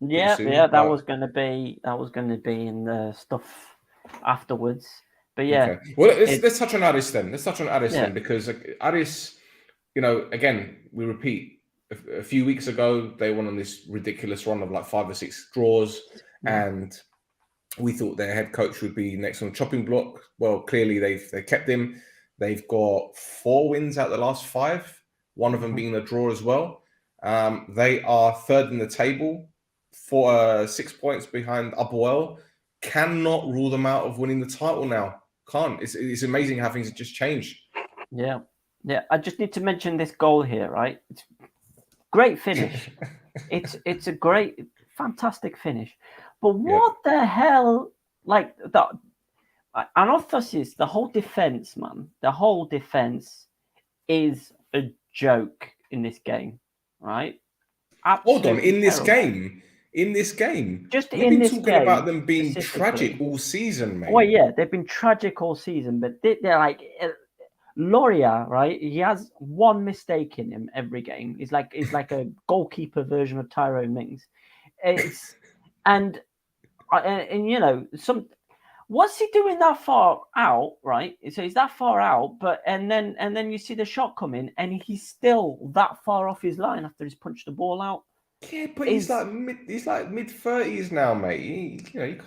Yeah, that was going to be in the stuff afterwards. But yeah, okay. Well, let's touch on Aris then. Because Aris, again, we repeat. A few weeks ago, they went on this ridiculous run of like 5 or 6 draws, and we thought their head coach would be next on the chopping block. Well, clearly they kept him. They've got 4 wins out of the last 5, one of them being a draw as well. They are third in the table, 6 points behind Apoel. Cannot rule them out of winning the title now. Can't. It's amazing how things have just changed. Yeah. I just need to mention this goal here, right? It's great finish. it's a great, fantastic finish. But what the hell? Like that. Anorthosis, the whole defense, man. The whole defense is a joke in this game, right? Hold on, in this game. We've been talking about them being tragic all season, mate. Well, yeah, they've been tragic all season, but they're like Loria, right? He has one mistake in him every game. He's like a goalkeeper version of Tyrone Mings. And what's he doing that far out, right? So he's that far out, but and then you see the shot come in, and he's still that far off his line after he's punched the ball out. Yeah, but he's like mid-30s now, mate. You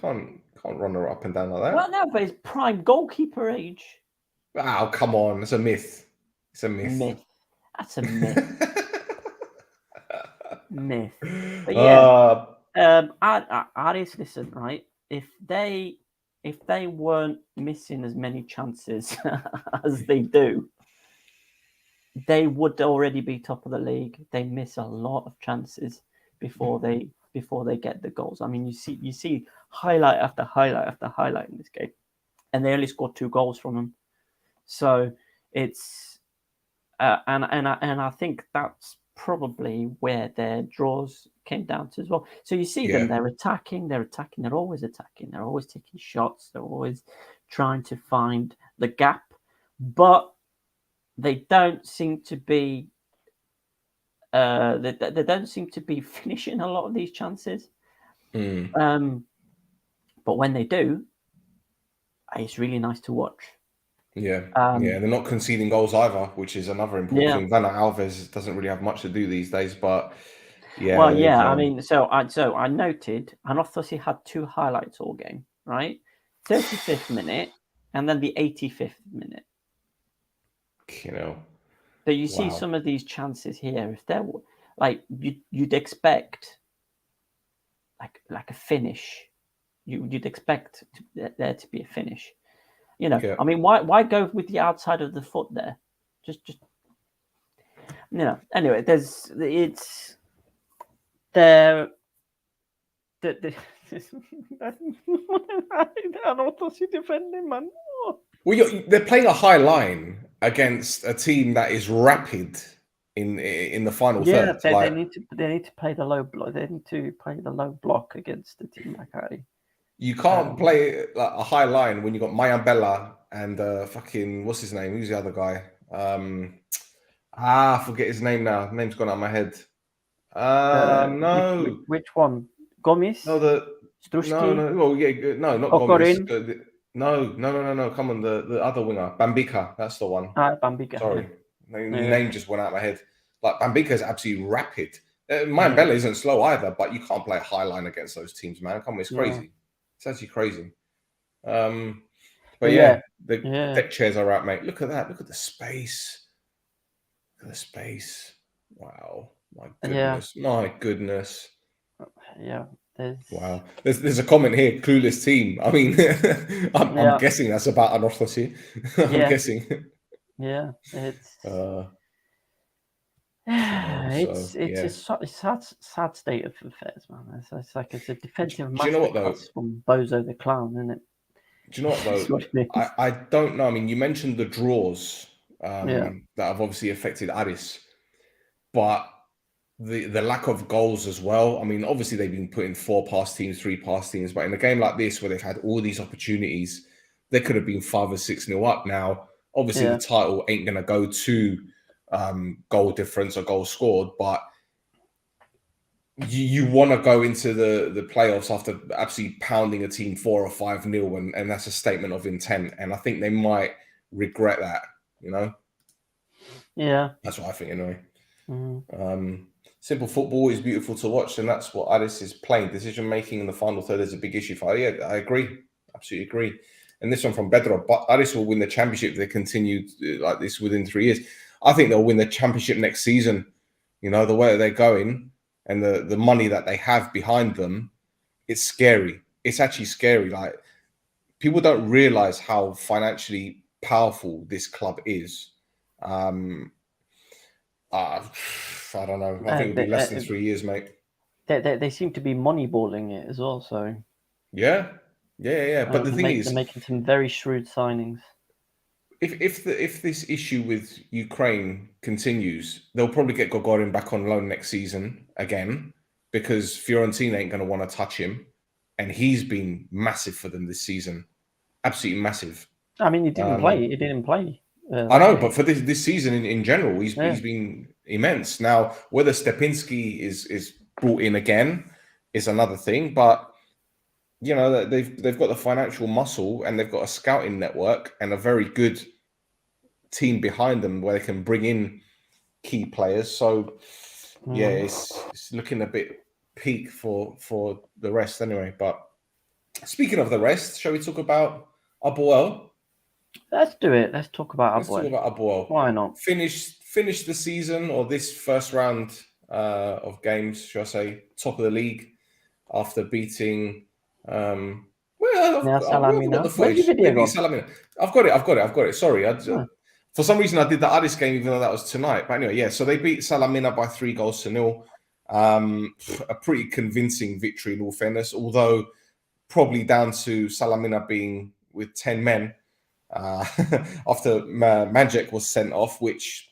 can't run her up and down like that. Well, no, but his prime goalkeeper age. Oh, come on. It's a myth. It's a myth. That's a myth. Myth. But yeah, Aris, listen, right? If they weren't missing as many chances as they do, they would already be top of the league. They miss a lot of chances before they get the goals. I mean, you see highlight after highlight after highlight in this game, and they only scored 2 goals from them. So it's and I think that's probably where their draws came down to as well. So you see them, they're attacking, they're always attacking, they're always taking shots, they're always trying to find the gap, but they don't seem to be they don't seem to be finishing a lot of these chances. But when they do, it's really nice to watch. Yeah, they're not conceding goals either, which is another important thing. Werner Alves doesn't really have much to do these days, but yeah. Well, yeah, I mean, so I noted, and I thought he had 2 highlights all game, right? 35th minute and then the 85th minute. You know, so you see some of these chances here. If they're like you'd expect, like a finish, you'd expect there to be a finish. You know, I mean, why go with the outside of the foot there? Just you know. Anyway, it's there. I don't know defending, man. Well, they're playing a high line against a team that is rapid in the final third. They need to play the low block. They need to play the low block against a team like Harry. You can't play like a high line when you got Mayambella and fucking what's his name? Who's the other guy? I forget his name now. Name's gone out of my head. No. Which one? Gomez? No, Struski? No. Well, yeah, no, not Gomez. No. Come on, the other winger, Bambika. That's the one. Bambika. Sorry, name just went out of my head. Like Bambika is absolutely rapid. Mayambella isn't slow either, but you can't play a high line against those teams, man. Come on, it's crazy. It's actually crazy. But the deck chairs are out, mate. Look at that. Look at the space. Look at the space. Wow. My goodness. My goodness. Yeah. Wow. There's a comment here. Clueless team. I mean, I'm guessing that's about Anorthosis. I'm guessing. Yeah. It's a sad state of affairs, man. It's like it's a defensive masterclass from Bozo the Clown, isn't it? Do you know what though? I don't know. I mean, you mentioned the draws that have obviously affected Aris, but the lack of goals as well. I mean, obviously they've been putting 4 past teams, 3 past teams, but in a game like this where they've had all these opportunities, they could have been 5 or 6-0 up. Now, obviously the title ain't going to go to goal difference or goals scored, but you want to go into the playoffs after absolutely pounding a team 4 or 5-0, and that's a statement of intent. And I think they might regret that, you know? Yeah. That's what I think anyway. Simple football is beautiful to watch, and that's what Aris is playing. Decision making in the final third is a big issue for. Yeah, I agree, absolutely agree. And this one from Bedro, but Aris will win the championship if they continue like this within 3 years. I think they'll win the championship next season. You know, the way they're going and the money that they have behind them, it's scary. It's actually scary. Like, people don't realize how financially powerful this club is. I don't know. I think it'll be less than 3 years, mate. They seem to be moneyballing it as well. So yeah. But the thing is, they're making some very shrewd signings. If this issue with Ukraine continues, they'll probably get Gogorin back on loan next season again, because Fiorentina ain't going to want to touch him, and he's been massive for them this season, absolutely massive. I mean, he didn't play. I know, but for this season in general, he's been immense. Now, whether Stepinski is brought in again is another thing, but you know, they've got the financial muscle and they've got a scouting network and a very good team behind them where they can bring in key players. So yeah, it's looking a bit peak for the rest anyway. But speaking of the rest, shall we talk about Abuel? Let's do it. Let's talk about Abuel. Let's talk about Abuel. Why not? Finish the season, or this first round of games, should I say, top of the league after beating I've got the footage. I've got it. Sorry. For some reason I did the Addis game even though that was tonight. But anyway, yeah, so they beat Salamina by 3-0. A pretty convincing victory in all fairness, although probably down to Salamina being with 10 men after Majek was sent off, which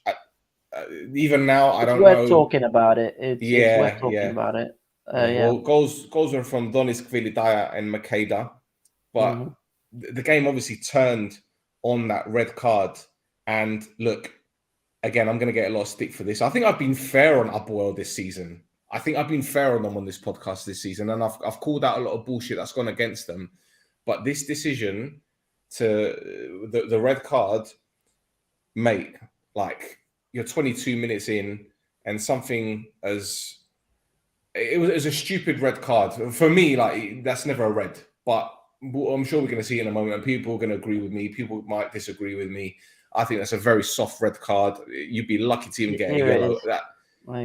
even now, I don't worth know. talking about it. It's worth talking about it. Well, goals were from Donis Kvilidaya and Makeda, but the game obviously turned on that red card. And look, again, I'm going to get a lot of stick for this. I think I've been fair on Upwell this season. I think I've been fair on them on this podcast this season, and I've called out a lot of bullshit that's gone against them. But this decision to the red card, mate, like you're 22 minutes in, and something as it was a stupid red card for me. Like that's never a red, but I'm sure we're going to see it in a moment, and people are going to agree with me. People might disagree with me. I think that's a very soft red card. You'd be lucky to even get a yellow. That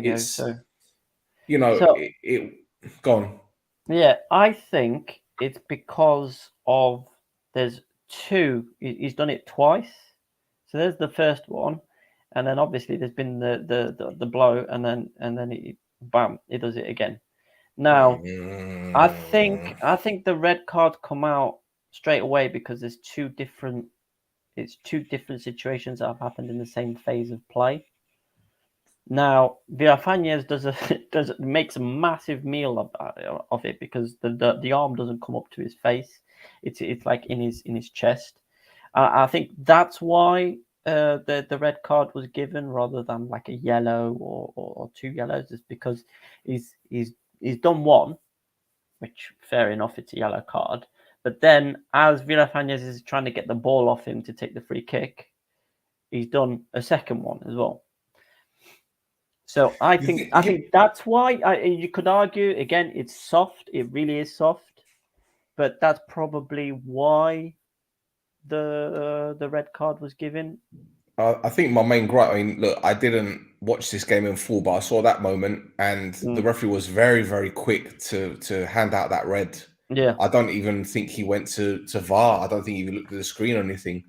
it's so it gone. Yeah, I think it's because of there's two. He's done it twice. So there's the first one, and then obviously there's been the blow, and then he bam, he does it again. Now, I think the red card come out straight away because there's two different situations that have happened in the same phase of play. Now, Villafañez makes a massive meal of it because the arm doesn't come up to his face; it's like in his chest. I think that's why the red card was given rather than like a yellow or two yellows, is because he's done one, which fair enough, it's a yellow card. But then, as Villafañez is trying to get the ball off him to take the free kick, he's done a second one as well. So I think that's why you could argue again. It's soft. It really is soft, but that's probably why the red card was given. I think my main gripe. I mean, look, I didn't watch this game in full, but I saw that moment, and the referee was very, very quick to hand out that red. Yeah, I don't even think he went to VAR. I don't think he even looked at the screen or anything.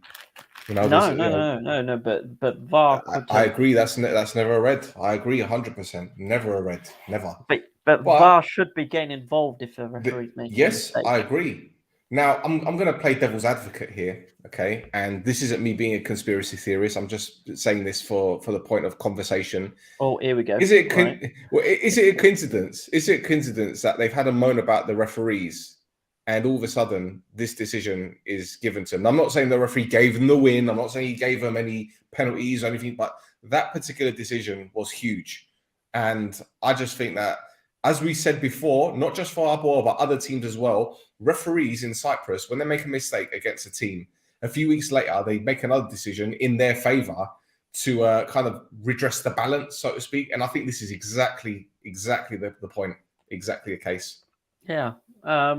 You know, no. But VAR. I agree. That's never a red. I agree 100%. Never a red. Never. But VAR should be getting involved if a referee's making a mistake. I agree. Now I'm going to play devil's advocate here, okay? And this isn't me being a conspiracy theorist. I'm just saying this for the point of conversation. Oh, here we go. Is it a coincidence? Is it a coincidence that they've had a moan about the referees, and all of a sudden this decision is given to them? I'm not saying the referee gave them the win. I'm not saying he gave them any penalties or anything, but that particular decision was huge. And I just think that, as we said before, not just for Arbor, but other teams as well, referees in Cyprus, when they make a mistake against a team, a few weeks later, they make another decision in their favor to kind of redress the balance, so to speak. And I think this is exactly the point, exactly the case. Yeah. I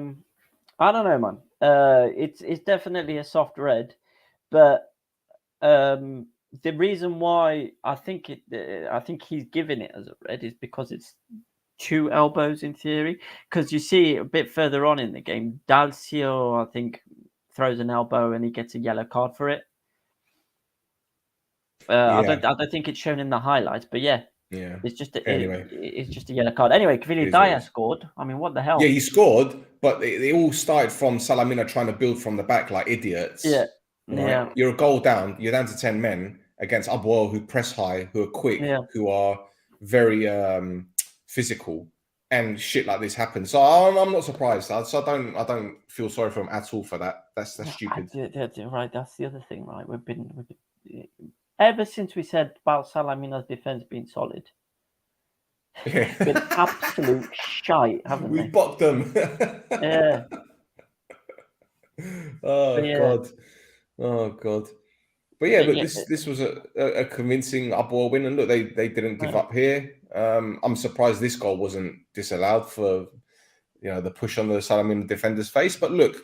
don't know, man. It's definitely a soft red, but the reason why I think he's giving it as a red is because it's two elbows in theory. Because you see a bit further on in the game, Dalcio, I think, throws an elbow and he gets a yellow card for it. I don't think it's shown in the highlights, but yeah. It's just it's just a yellow card. Anyway, Kvilidaya scored. I mean, what the hell? Yeah, he scored, but they all started from Salamina trying to build from the back like idiots. Yeah. Right? Yeah. You're a goal down. You're down to 10 men against Abuel, who press high, who are quick, who are very physical, and shit like this happens. So I'm not surprised. So I don't feel sorry for him at all for that. That's stupid. Right, that's the other thing, right? We've been ever since we said about Salamina's defense being solid. Yeah. Been absolute shite, haven't we they? bocked them. Yeah. God. Oh God. But yeah, look, this was a convincing Abuel win, and look, they didn't give up here. I'm surprised this goal wasn't disallowed for the push on the Salamina defender's face. But look,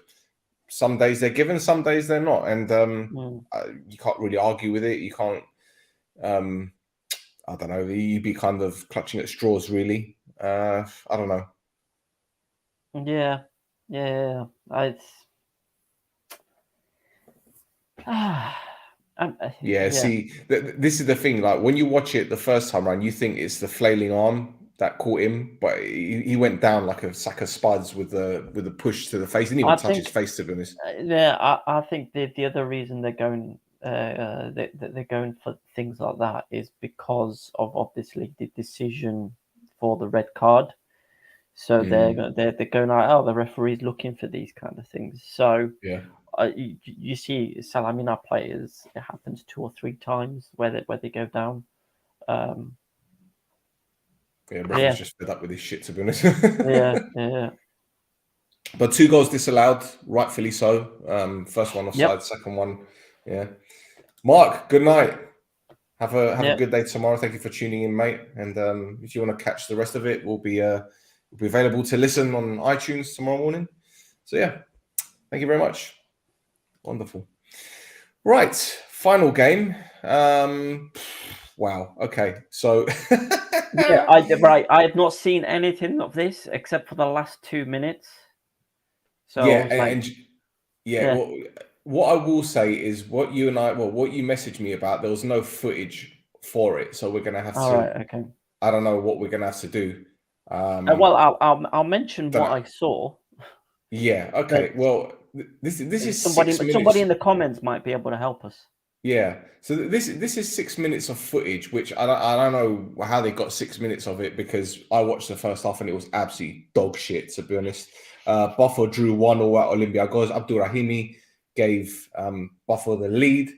some days they're given, some days they're not, and you can't really argue with it. You can't. I don't know. You'd be kind of clutching at straws, really. I don't know. Yeah. See, this is the thing. Like when you watch it the first time around, you think it's the flailing arm that caught him, but he went down like a sack of spuds with the push to the face. He didn't even touch his face, to be honest. Yeah, I think the other reason they're going they're going for things like that is because of obviously the decision for the red card. So they're going like, oh, the referee's looking for these kind of things. So Yeah. you see Salamina players, it happens 2 or 3 times where they go down. Yeah, referee's just fed up with this shit, to be honest. Yeah. But 2 goals disallowed, rightfully so. First one offside, second one, yeah. Mark, good night. Have a good day tomorrow. Thank you for tuning in, mate. And if you want to catch the rest of it, we'll be available to listen on iTunes tomorrow morning. So yeah, thank you very much. Wonderful. Right, final game. Wow. Okay, so Yeah, I have not seen anything of this except for the last 2 minutes. So yeah, like, well, what I will say is what you messaged me about. There was no footage for it, so we're gonna have all to. right, okay. I don't know what we're gonna have to do. Well, I'll mention what I saw. Yeah. Okay. Well, this is somebody 6 minutes. somebody in the comments might be able to help us. Yeah. So this is 6 minutes of footage, which I don't know how they got 6 minutes of it, because I watched the first half and it was absolutely dog shit, to be honest. Buffalo drew 1-1 at Olympiacos. Abdul Rahimi gave Buffalo the lead,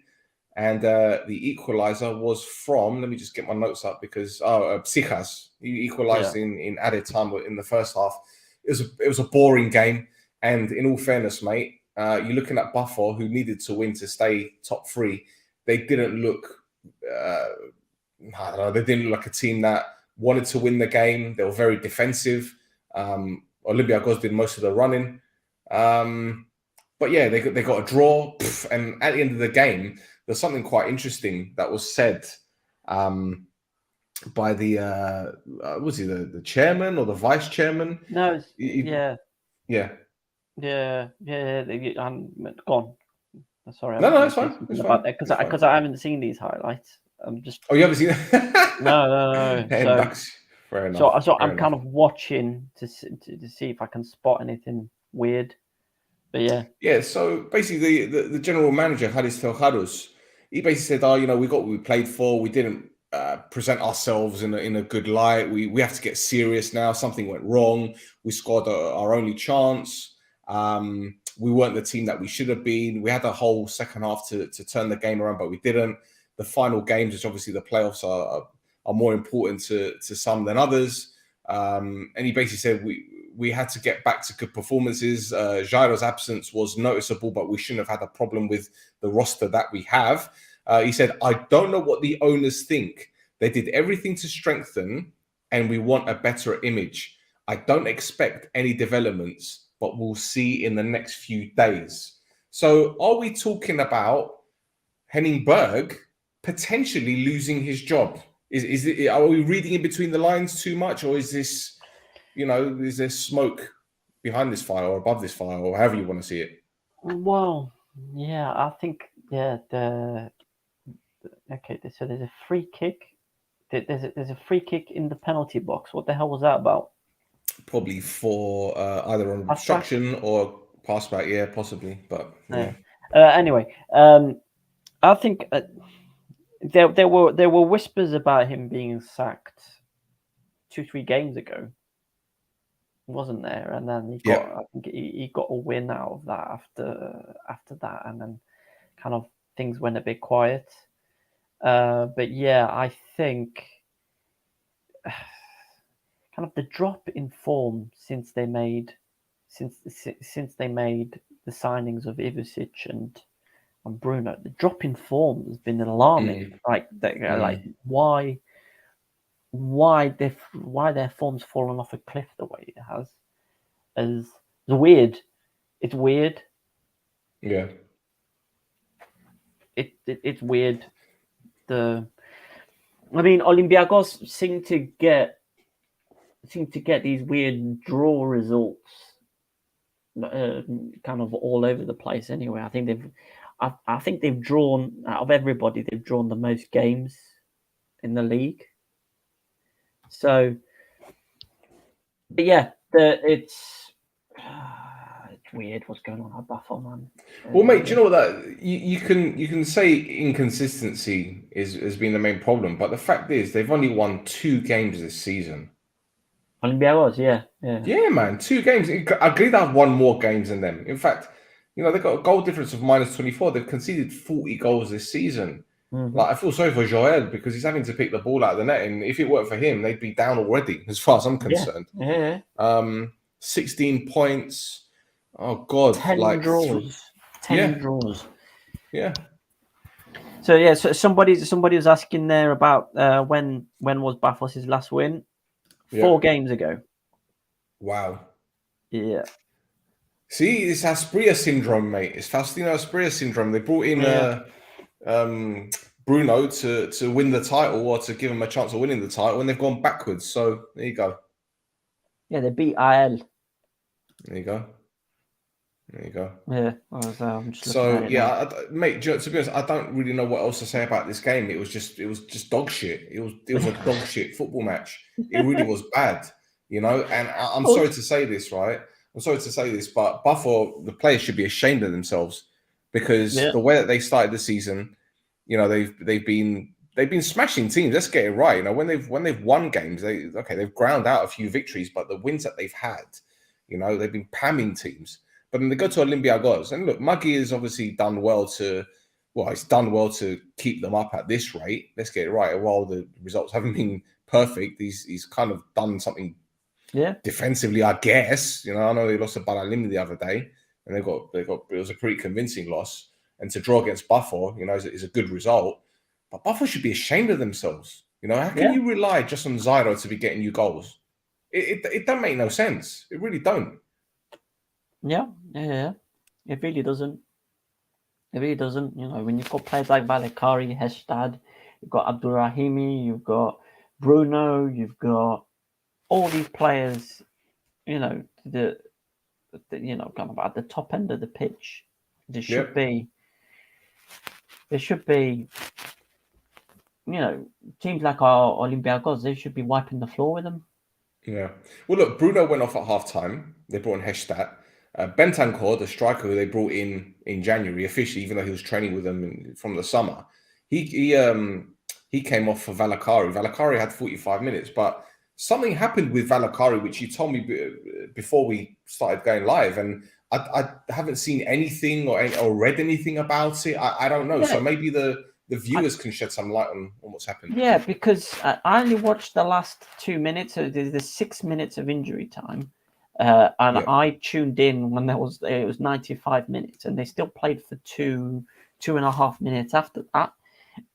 and the equaliser was from. Let me just get my notes up, because Psichas, he equalised in added time in the first half. It was a boring game, and in all fairness, mate. You're looking at Buffalo, who needed to win to stay top 3. They didn't look, I don't know, they didn't look like a team that wanted to win the game. They were very defensive. Olympiacos did most of the running. But yeah, they got a draw. And at the end of the game, there's something quite interesting that was said by the, was he the chairman or the vice chairman? No, Yeah. I'm gone. Sorry, No, it's fine. It's about fine. that because I haven't seen these highlights. I'm just. Oh, you haven't seen it? No. Fair enough. So I'm kind of watching to see if I can spot anything weird. But yeah. Yeah. So basically, the general manager, Stel and Thassos, he basically said, we got what we played for. We didn't present ourselves in a good light. We have to get serious now. Something went wrong. We scored our only chance. We weren't the team that we should have been. We had a whole second half to turn the game around, but we didn't. The final games, which obviously the playoffs are more important to some than others. And he basically said we had to get back to good performances. Jairo's absence was noticeable, but we shouldn't have had a problem with the roster that we have. He said, I don't know what the owners think. They did everything to strengthen, and we want a better image. I don't expect any developments, but we'll see in the next few days. So are we talking about Henning Berg potentially losing his job? Are we reading in between the lines too much, or is this, is there smoke behind this fire or above this fire, or however you want to see it? Well, yeah, I think okay. So there's a free kick. There's a free kick in the penalty box. What the hell was that about? Probably for either an obstruction or pass back. Yeah, possibly. But yeah. Anyway, I think there were whispers about him being sacked 2-3 games ago, wasn't there? And then I think he got a win out of that after that, and then kind of things went a bit quiet. But yeah, I think kind of the drop in form since they made the signings of Ivicic and Bruno, the drop in form has been alarming. Like why their form's fallen off a cliff the way it has. It's weird. It's weird. Yeah. It's weird. Olympiacos seem to get these weird draw results, kind of all over the place. Anyway, I think they've drawn, out of everybody, they've drawn the most games in the league. So, but yeah, it's weird what's going on at Buffalo, man. Well, mate, do you know what that you can say inconsistency has been the main problem, but the fact is they've only won 2 games this season. Olympiacos, yeah. Yeah, man, 2 games. I agree that I've won more games than them. In fact, they've got a goal difference of -24. They've conceded 40 goals this season. Mhm. Like, I feel sorry for Joel because he's having to pick the ball out of the net, and if it weren't for him, they'd be down already, as far as I'm concerned. Yeah. 16 points. Oh God, 10 draws. 10 draws. Yeah. So yeah, so somebody was asking there about when was Bafos' last win? 4 games ago. Wow. Yeah. See, it's Asprilla syndrome, mate. It's Faustino Asprilla syndrome. They brought in Bruno to win the title or to give him a chance of winning the title, and they've gone backwards. So there you go. Yeah, they beat IL. There you go. Yeah. I'm just so mate. To be honest, I don't really know what else to say about this game. It was just dog shit. It was a dog shit football match. It really was bad, And I'm sorry to say this, right? I'm sorry to say this, but Buffalo, the players should be ashamed of themselves because the way that they started the season, they've been smashing teams. Let's get it right. When they've won games, they've ground out a few victories, but the wins that they've had, they've been pamming teams. But then they go to Olympiacos, and look, Muggy has obviously done well to keep them up at this rate. Let's get it right. While the results haven't been perfect, he's kind of done something defensively, I guess. I know they lost to Balalim the other day, and they got it was a pretty convincing loss. And to draw against Buffalo, is a good result. But Buffalo should be ashamed of themselves. How can you rely just on Zairo to be getting you goals? It don't make no sense. It really don't. Yeah. It really doesn't. When you've got players like Valakari, Hestad, you've got Abdurrahimi, you've got Bruno, you've got all these players, kind of at the top end of the pitch. There should be, teams like our Olympiacos, they should be wiping the floor with them. Yeah. Well, look, Bruno went off at half-time. They brought in Hestad. Bentancur, the striker who they brought in January officially, even though he was training with them from the summer, he came off for Valakari. Valakari had 45 minutes, but something happened with Valakari, which you told me before we started going live, and I haven't seen anything or read anything about it. I don't know. Yeah. So maybe the viewers can shed some light on what's happened. Yeah, because I only watched the last 2 minutes. So there's 6 minutes of injury time. I tuned in when it was 95 minutes, and they still played for 2.5 minutes after that.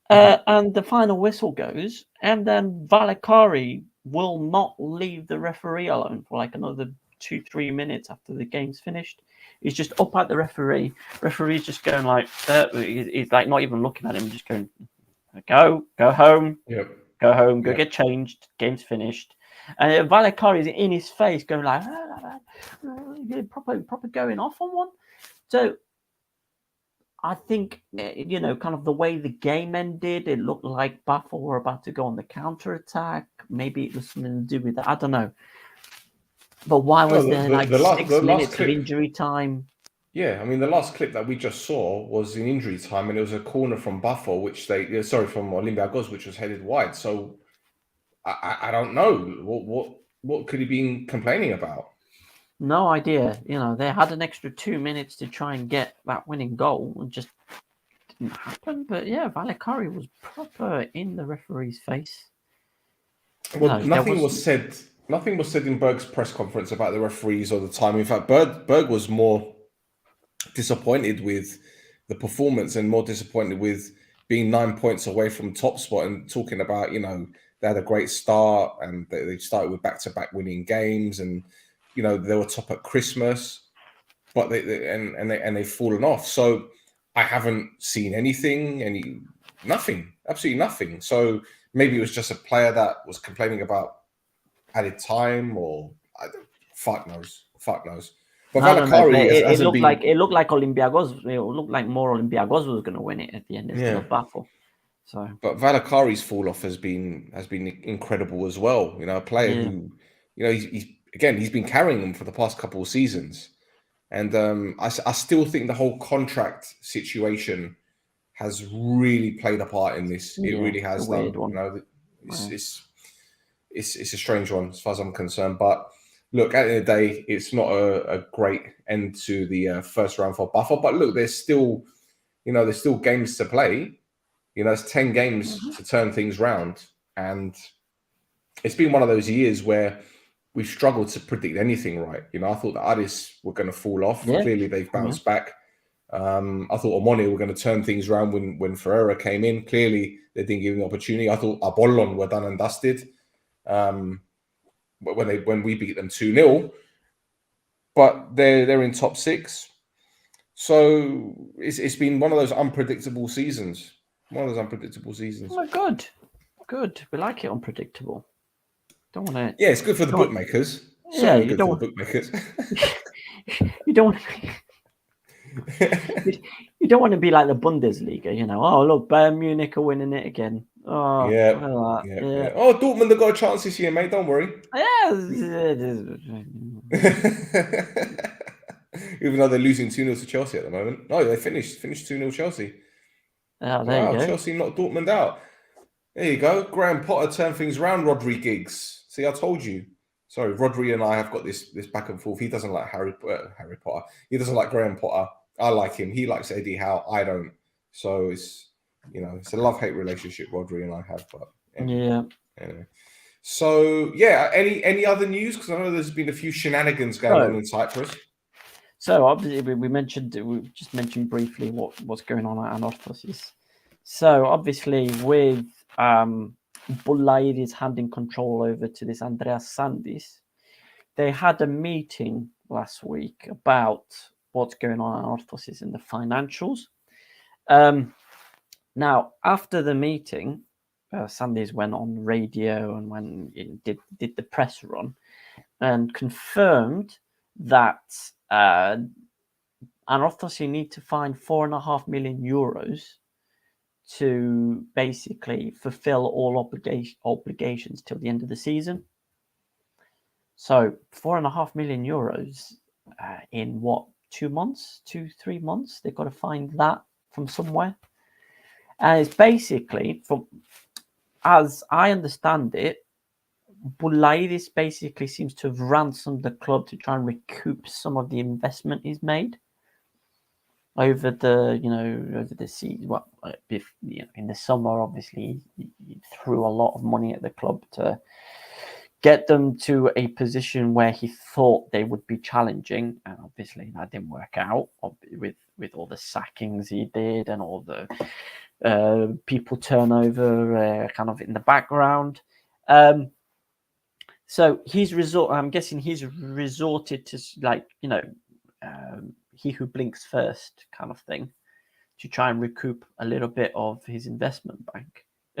And the final whistle goes, and then Valakari will not leave the referee alone for like another 2-3 minutes after the game's finished. He's just up at the referee. Referee's just going like, he's like not even looking at him, just going, go home, go home, go get changed. Game's finished. And Valakari is in his face, going like, proper going off on one. So I think, kind of the way the game ended, it looked like Buffalo were about to go on the counter attack. Maybe it was something to do with that. I don't know. But why was there 6 minutes of injury time? Yeah, I mean, the last clip that we just saw was in injury time, and it was a corner from Buffalo, from Olympiacos, which was headed wide. So I don't know what could he be complaining about. No idea. They had an extra 2 minutes to try and get that winning goal, and just didn't happen. But yeah, Valakari was proper in the referee's face. Well, nothing was said. Nothing was said in Berg's press conference about the referees or the time. In fact, Berg was more disappointed with the performance and more disappointed with being 9 points away from top spot, and talking about, they had a great start and they started with back-to-back winning games, and they were top at Christmas, but they've fallen off. So I haven't seen anything, absolutely nothing. So maybe it was just a player that was complaining about added time, or fuck knows. But Valakari it looked like Olympiacos. It looked like more Olympiacos was going to win it at the end instead of Buffalo. So, but Valakari's fall off has been incredible as well. A player who, he's been carrying them for the past couple of seasons, And I still think the whole contract situation has really played a part in this. It really it's a has weird done. one. You know, it's a strange one as far as I'm concerned. But look, at the end of the day, it's not a great end to the first round for Buffer. But look, there's still games to play. It's 10 games to turn things round, and it's been one of those years where we've struggled to predict anything right. I thought the Addis were going to fall off. Yeah. Clearly, they've bounced back. I thought Omoni were going to turn things around when Ferreira came in. Clearly, they didn't give him the opportunity. I thought Apollon were done and dusted when we beat them 2-0. But they're in top 6. So it's been one of those unpredictable seasons. Oh, good. We like it unpredictable. Don't want to. Yeah, it's good for the bookmakers. Yeah, you don't. For the bookmakers. You don't. You don't want to be like the Bundesliga, Oh, look, Bayern Munich are winning it again. Oh, yeah. Oh, Dortmund have got a chance this year, mate. Don't worry. Yeah. Even though they're losing 2-0 to Chelsea at the moment. Oh, they finished 2-0 Chelsea. Oh, there you go. Chelsea knocked Dortmund out. There you go. Graham Potter turned things around, Rodri Giggs. See, I told you. Sorry, Rodri and I have got this back and forth. He doesn't like Harry Potter. He doesn't like Graham Potter. I like him. He likes Eddie Howe. I don't. So it's a love-hate relationship Rodri and I have. But anyway. So yeah, any other news? Because I know there's been a few shenanigans going on in Cyprus. So obviously we just mentioned briefly what's going on at Anorthosis. So obviously with Boulaïdi's handing control over to this Andreas Sandis, they had a meeting last week about what's going on at Anorthosis in the financials. Now, after the meeting, Sandis went on radio and did the press run and confirmed that Anorthosis need to find 4.5 million euros to basically fulfill all obligations till the end of the season. So 4.5 million euros in 3 months? They've got to find that from somewhere. And it's basically, as I understand it, Boulaïdis basically seems to have ransomed the club to try and recoup some of the investment he's made over the season. Well, in the summer, obviously, he threw a lot of money at the club to get them to a position where he thought they would be challenging, and obviously that didn't work out with all the sackings he did and all the people turnover kind of in the background. So I'm guessing he's resorted to he who blinks first kind of thing to try and recoup a little bit of his investment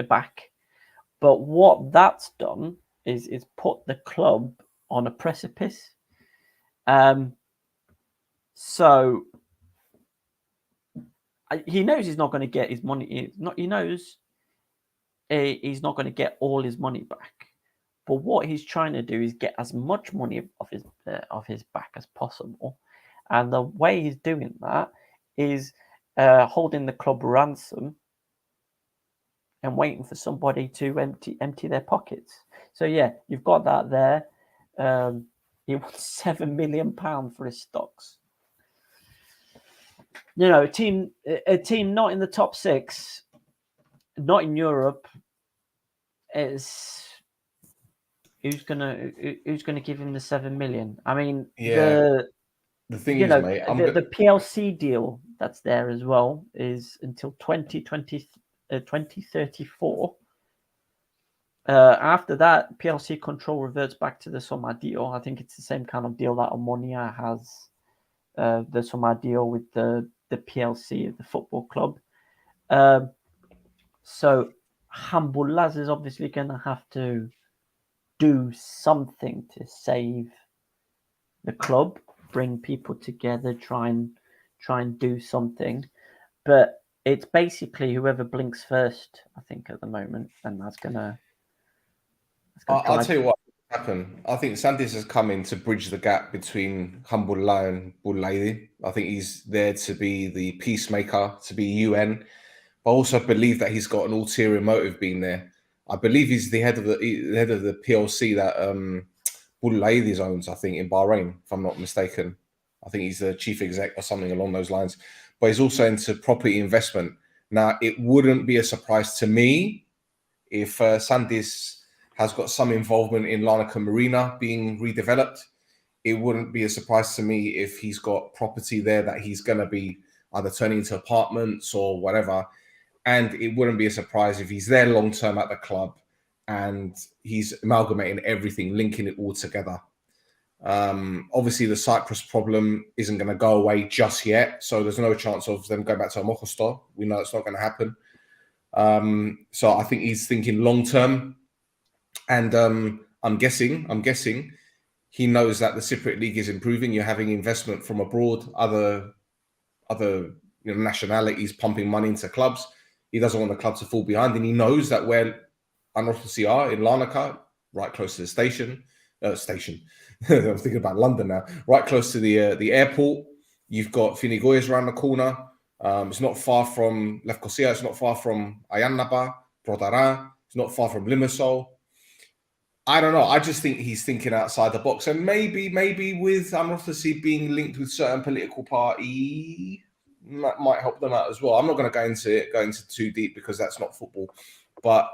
back. But what that's done is put the club on a precipice. So he knows he's not going to get his money. He knows he's not going to get all his money back. But what he's trying to do is get as much money off his back as possible. And the way he's doing that is holding the club ransom and waiting for somebody to empty their pockets. So yeah, you've got that there. He wants £7 million for his stocks. A team not in the top 6, not in Europe, is who's gonna give him the 7 million? I mean, the thing is, mate, the PLC deal that's there as well is until 2034. After that, PLC control reverts back to the Soma deal. I think it's the same kind of deal that Omonia has, the Soma deal with the PLC of the football club. So Hamboulaz is obviously going to have to do something to save the club, bring people together, try and do something. But it's basically whoever blinks first, I think, at the moment, and that's gonna. I'll tell you what happen. I think Sandis has come in to bridge the gap between Hamdulillah and Bulaidi. I think he's there to be the peacemaker, to be UN, but I also believe that he's got an ulterior motive being there. I believe he's the head of the PLC that Bulaidi owns, I think, in Bahrain, if I'm not mistaken. I think he's the chief exec or something along those lines. But he's also into property investment. Now, it wouldn't be a surprise to me if Sandis has got some involvement in Larnaca Marina being redeveloped. It wouldn't be a surprise to me if he's got property there that he's going to be either turning into apartments or whatever. And it wouldn't be a surprise if he's there long term at the club and he's amalgamating everything, linking it all together. Obviously, the Cyprus problem isn't going to go away just yet, so there's no chance of them going back to Amokosto. We know it's not going to happen. So I think he's thinking long term, and I'm guessing he knows that the Cypriot League is improving. You're having investment from abroad, other nationalities pumping money into clubs. He doesn't want the club to fall behind, and he knows that where Anorthosi are in Larnaca, right close to the station. I'm thinking about London now. Right close to the airport. You've got Finigoyas around the corner. It's not far from Lefkosia. It's not far from Ayannaba, Prodara. It's not far from Limassol. I don't know. I just think he's thinking outside the box, and maybe with Anorthosi being linked with certain political party might help them out as well. I'm not going to go into too deep because that's not football, but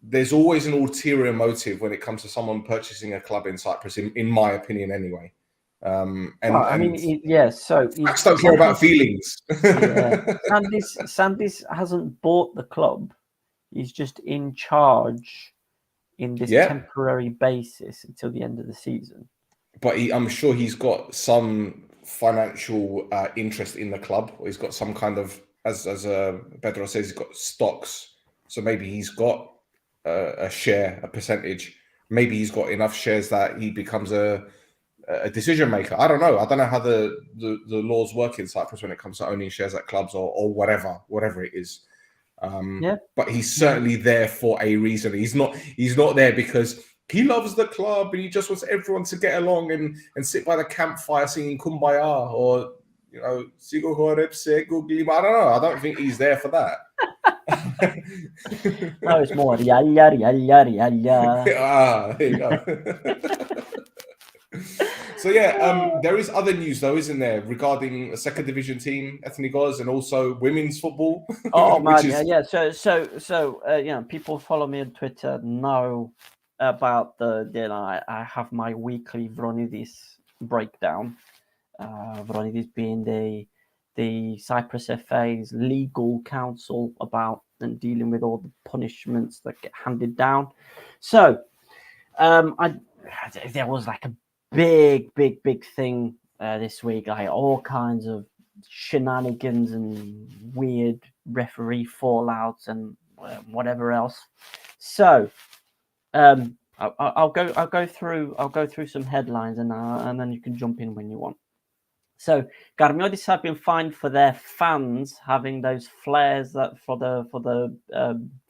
there's always an ulterior motive when it comes to someone purchasing a club in Cyprus, in my opinion, anyway. So I don't care about feelings. Sandis hasn't bought the club; he's just in charge in this temporary basis until the end of the season. But I'm sure he's got some financial interest in the club, or he's got some kind of, as Pedro says, he's got stocks. So maybe he's got a share, a percentage. Maybe he's got enough shares that he becomes a decision maker. I don't know. I don't know how the laws work in Cyprus when it comes to owning shares at clubs or whatever it is. But he's certainly there for a reason. He's not there because he loves the club and he just wants everyone to get along and sit by the campfire singing Kumbaya or Sigo Horeb Sego Glima. I don't know. I don't think he's there for that. No, it's more there you go. So there is other news though, isn't there, regarding a second division team, Ethnikos, and also women's football. Oh man, So people follow me on Twitter know about I have my weekly Vronidis breakdown. Vronidis being the Cyprus FA's legal counsel about and dealing with all the punishments that get handed down. So there was like a big thing this week, like all kinds of shenanigans and weird referee fallouts and whatever else. So I'll go through some headlines and then you can jump in when you want. So Garmiodis have been fined for their fans having those flares that for the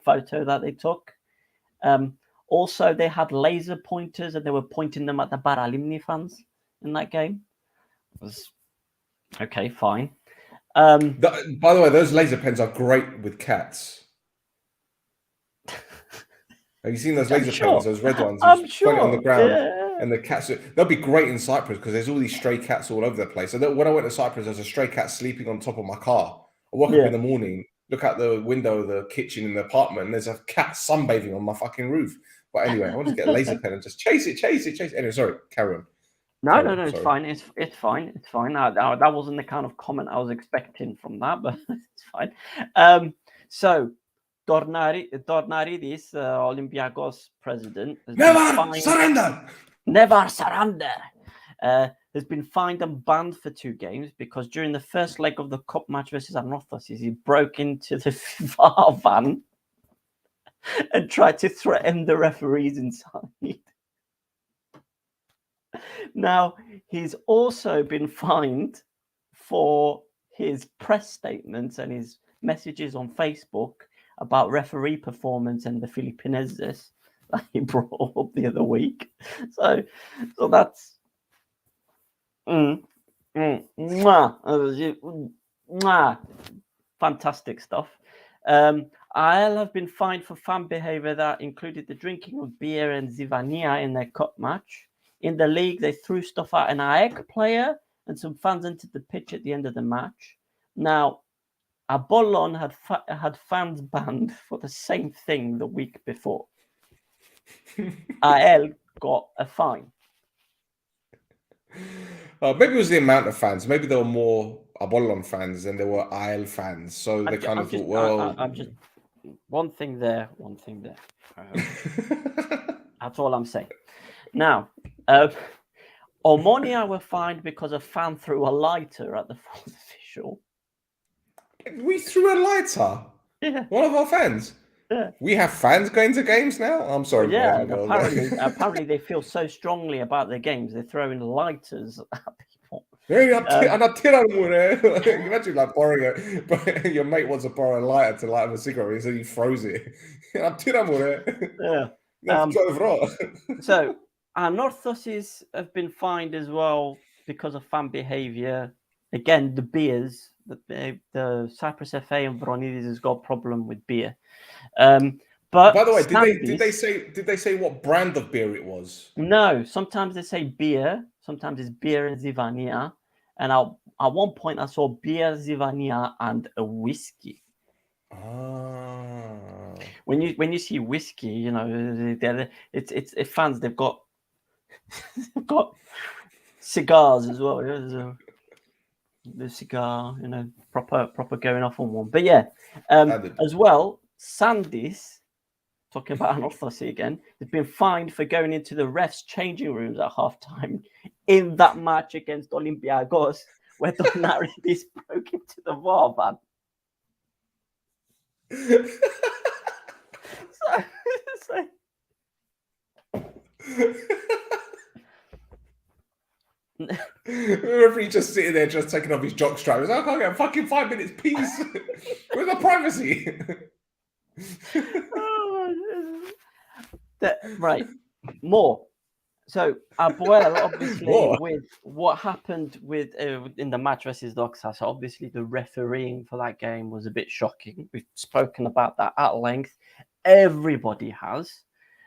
photo that they took. Also, they had laser pointers and they were pointing them at the Paralimni fans in that game. It was okay, fine. By the way, those laser pens are great with cats. Have you seen those laser pens, those red ones? I'm sure. Point on the ground, and the cats. They'll be great in Cyprus because there's all these stray cats all over the place. So when I went to Cyprus, there's a stray cat sleeping on top of my car. I woke up in the morning, look out the window of the kitchen in the apartment, and there's a cat sunbathing on my fucking roof. But anyway, I want to get a laser pen and just chase it. Anyway, sorry, carry on. No, it's fine. It's fine. That wasn't the kind of comment I was expecting from that, but it's fine. So Dornaridis, Olympiacos president, Never surrender. Has been fined and banned for 2 games because during the first leg of the cup match versus Anorthosis, he broke into the VAR van and tried to threaten the referees inside. Now, he's also been fined for his press statements and his messages on Facebook about referee performance and the Filipineses that he brought up the other week. So that's fantastic stuff. IL have been fined for fan behaviour that included the drinking of beer and zivania in their cup match. In the league, they threw stuff at an AEK player, and some fans entered the pitch at the end of the match. Now, Apollon had fans banned for the same thing the week before. IL got a fine. Maybe it was the amount of fans. Maybe there were more Apollon fans than there were IL fans. So they kind of thought, well, I'm just one thing there. That's all I'm saying. Now, Omonia were fined because a fan threw a lighter at the fourth official. We threw a lighter. Yeah. One of our fans. Yeah. We have fans going to games now. I'm sorry. Well, yeah, and apparently they feel so strongly about their games they're throwing lighters at people. Imagine like borrowing your mate wants to borrow a lighter to light up a cigarette, so he throws it. Yeah. So Anorthosis have been fined as well because of fan behaviour. Again, the beers. The Cyprus FA and Veronidis has got a problem with beer. But by the way, did they say what brand of beer it was? No, sometimes they say beer, sometimes it's beer and zivania, and at one point I saw beer, zivania, and a whiskey. When you see whiskey, you know it's fans. They've got cigars as well. The cigar, you know, proper going off on one. But yeah, as well, Sandis. Talking about Anorthosis again, they've been fined for going into the refs' changing rooms at halftime in that match against Olympiacos, where Donaridis broke into the VAR van. The referee just sitting there, just taking off his jockstrap. He's like, I can't get fucking 5 minutes peace. Where's the privacy? Right, more. So Abuel, obviously, with what happened with in the match versus Doxas, obviously the refereeing for that game was a bit shocking. We've spoken about that at length. Everybody has.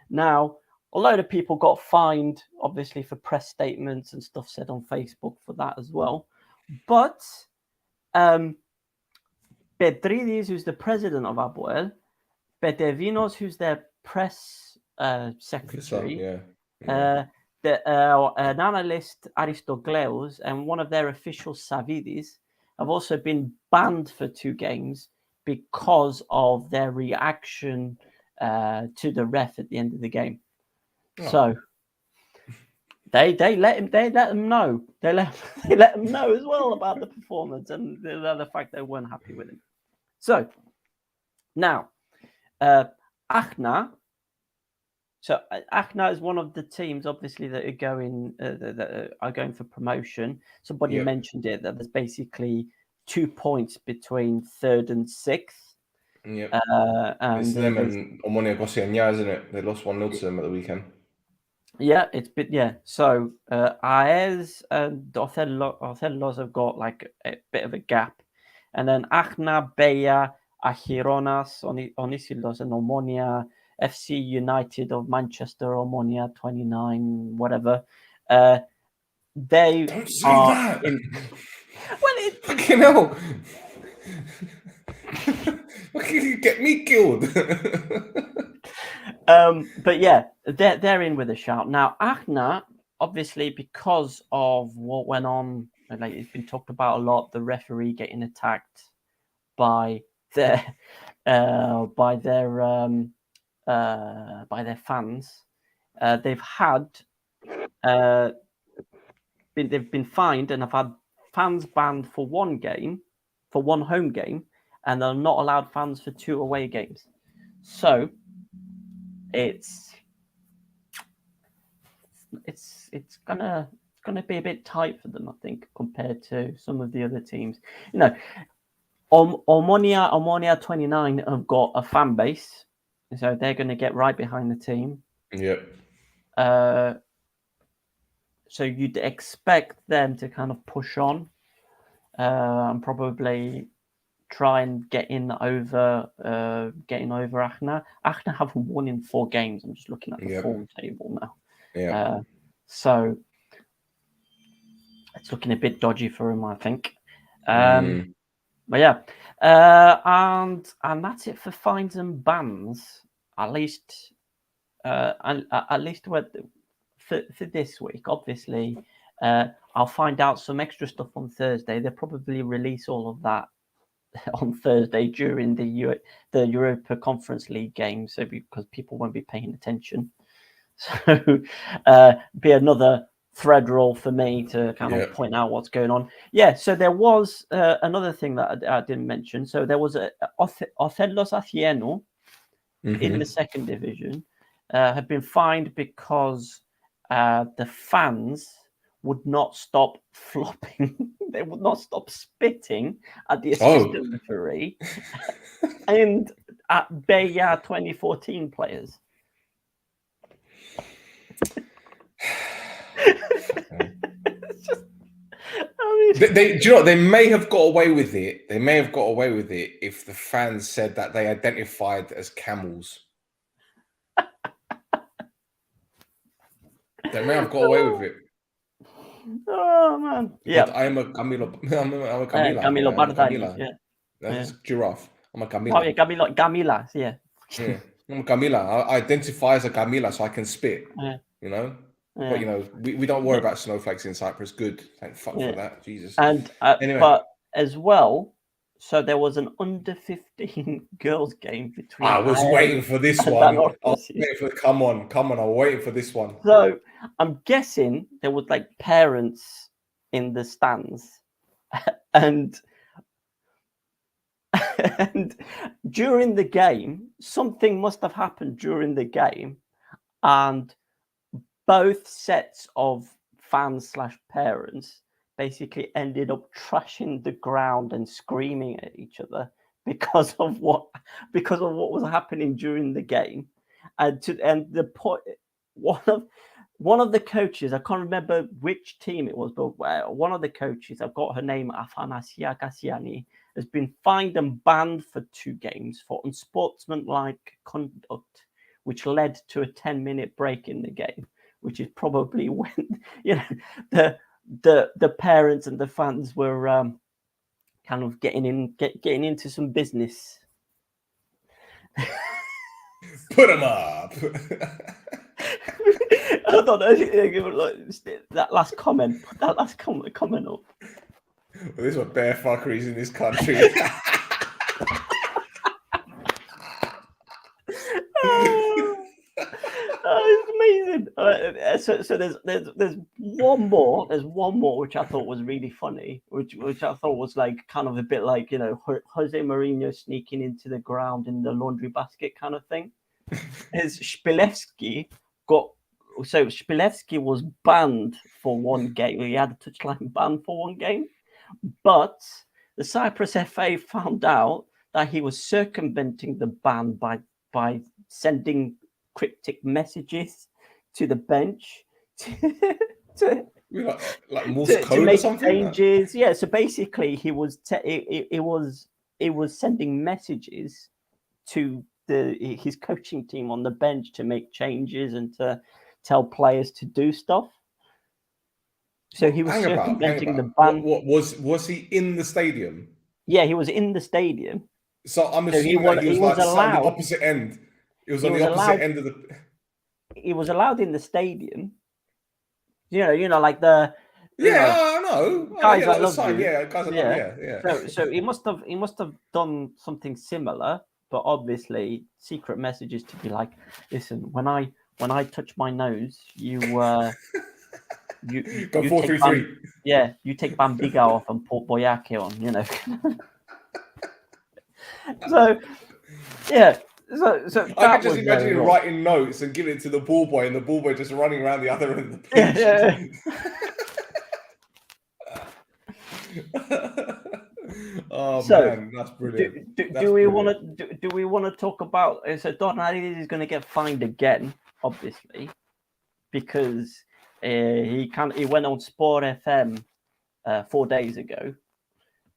Now, a load of people got fined, obviously, for press statements and stuff said on Facebook for that as well. But Petridis, who's the president of Abuel, Petevinos, who's their press secretary, an analyst, Aristogleos, and one of their officials, Savidis, have also been banned for 2 games because of their reaction to the ref at the end of the game. Oh. So they let them know. They let them know as well about the performance and the fact they weren't happy with him. So now, Achna. So Achna is one of the teams, obviously, that are going for promotion. Somebody mentioned it, that there's basically 2 points between 3rd and 6th. Yeah, it's them and Omonia Koscielnia, isn't it? They lost 1-0 to them at the weekend. Yeah, it's been So Aez and Othellos have got like a bit of a gap, and then Achna, Beja, Achironas, Onisildos, and Omonia, FC United of Manchester, Omonia 29, whatever. They don't say that. Well, fucking hell. You get me killed. But yeah, they're in with a shout. Now, Achna, obviously, because of what went on, like it's been talked about a lot, the referee getting attacked by their fans. They've been fined and have had fans banned for 1 game, for 1 home game, and they're not allowed fans for 2 away games. So it's gonna be a bit tight for them, I think, compared to some of the other teams. You know, Omonia 29 have got a fan base, so they're going to get right behind the team. Yep. So you'd expect them to kind of push on and probably try and getting over Aachen. Aachen haven't won in 4 games. I'm just looking at the form table now. Yeah. So it's looking a bit dodgy for him, I think. But yeah, and that's it for fines and bans. At least for this week. Obviously, I'll find out some extra stuff on Thursday. They'll probably release all of that on Thursday during the Europa Conference League game, so because people won't be paying attention. So be another thread roll for me to kind of point out what's going on. Yeah, so there was another thing that I didn't mention. So there was Othelos Athieno in the second division had been fined because the fans would not stop flopping. They would not stop spitting at the assistant referee and at Beja 2014 players. It's just, I mean, do you know what? They may have got away with it. They may have got away with it if the fans said that they identified as camels. They may have got away with it. Oh man! Yeah, I'm a Camilo. I'm a Camila. Camilo Bardani. Yeah, that's giraffe. I'm a Camila. Oh yeah, Camila. Yeah. Yeah, I'm a Camila. I identify as a Camila, so I can spit. Yeah. You know. Yeah. But you know, we don't worry about snowflakes in Cyprus. Good, thank fuck for that. Jesus. And anyway, but as well, so there was an under 15 girls game between. I was waiting for this one. Come on. I'm waiting for this one. So I'm guessing there was like parents in the stands, and during the game, something must have happened during the game, and both sets of fans/parents basically ended up trashing the ground and screaming at each other because of what was happening during the game. And the point, one of the coaches, I can't remember which team it was, but one of the coaches, I've got her name, Afanasia Gassiani, has been fined and banned for 2 games for unsportsmanlike conduct, which led to a 10-minute break in the game, which is probably when the parents and the fans were kind of getting into some business. Put them up. I don't know. That last comment. Put that last comment up. Well, there's what bare fuckeries in this country. It's amazing. So there's one more. There's one more which I thought was really funny, which I thought was like kind of a bit like, you know, Jose Mourinho sneaking into the ground in the laundry basket kind of thing. Is Spilevsky was banned for 1 game. He had a touchline ban for 1 game, but the Cyprus FA found out that he was circumventing the ban by sending cryptic messages to the bench to Morse code make or something. Changes. Yeah, so basically he was sending messages to his coaching team on the bench to make changes and to tell players to do stuff. So he was circumventing the ban. What was he in the stadium? Yeah, he was in the stadium. So I'm assuming he was on the opposite end. It was on the opposite end of the. He was allowed in the stadium. You know, like the. I know. Guys, I love you. Yeah, guys, I love you. Yeah. So he must have done something similar, but obviously secret messages to be like, listen, when I touch my nose, you go 4-3-3. Yeah, you take Bambiga off and put Boyake on. You know. So, yeah. So I could just imagine him writing notes and giving it to the ball boy, and the ball boy just running around the other end of the pitch. Oh man, that's brilliant. Do we want to talk about? So Dornarides is going to get fined again obviously, because he went on Sport FM 4 days ago,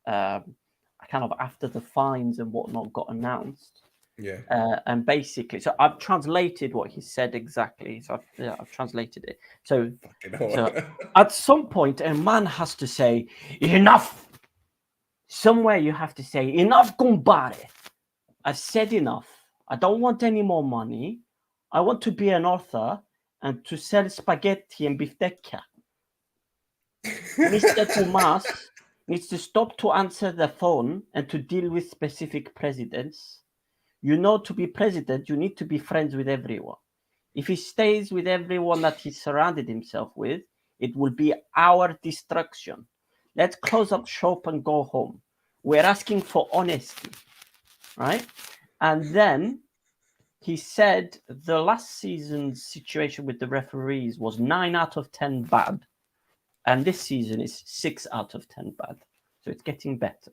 kind of after the fines and whatnot got announced. Yeah. And basically, so I've translated what he said exactly. So I've translated it. So at some point, a man has to say, enough. Somewhere you have to say, enough, compare. I've said enough. I don't want any more money. I want to be an author and to sell spaghetti and biftecca. Mr. Tomas needs to stop to answer the phone and to deal with specific presidents. You know, to be president, you need to be friends with everyone. If he stays with everyone that he surrounded himself with, it will be our destruction. Let's close up shop and go home. We're asking for honesty, right? And then he said the last season's situation with the referees was 9 out of 10 bad. And this season is 6 out of 10 bad. So it's getting better.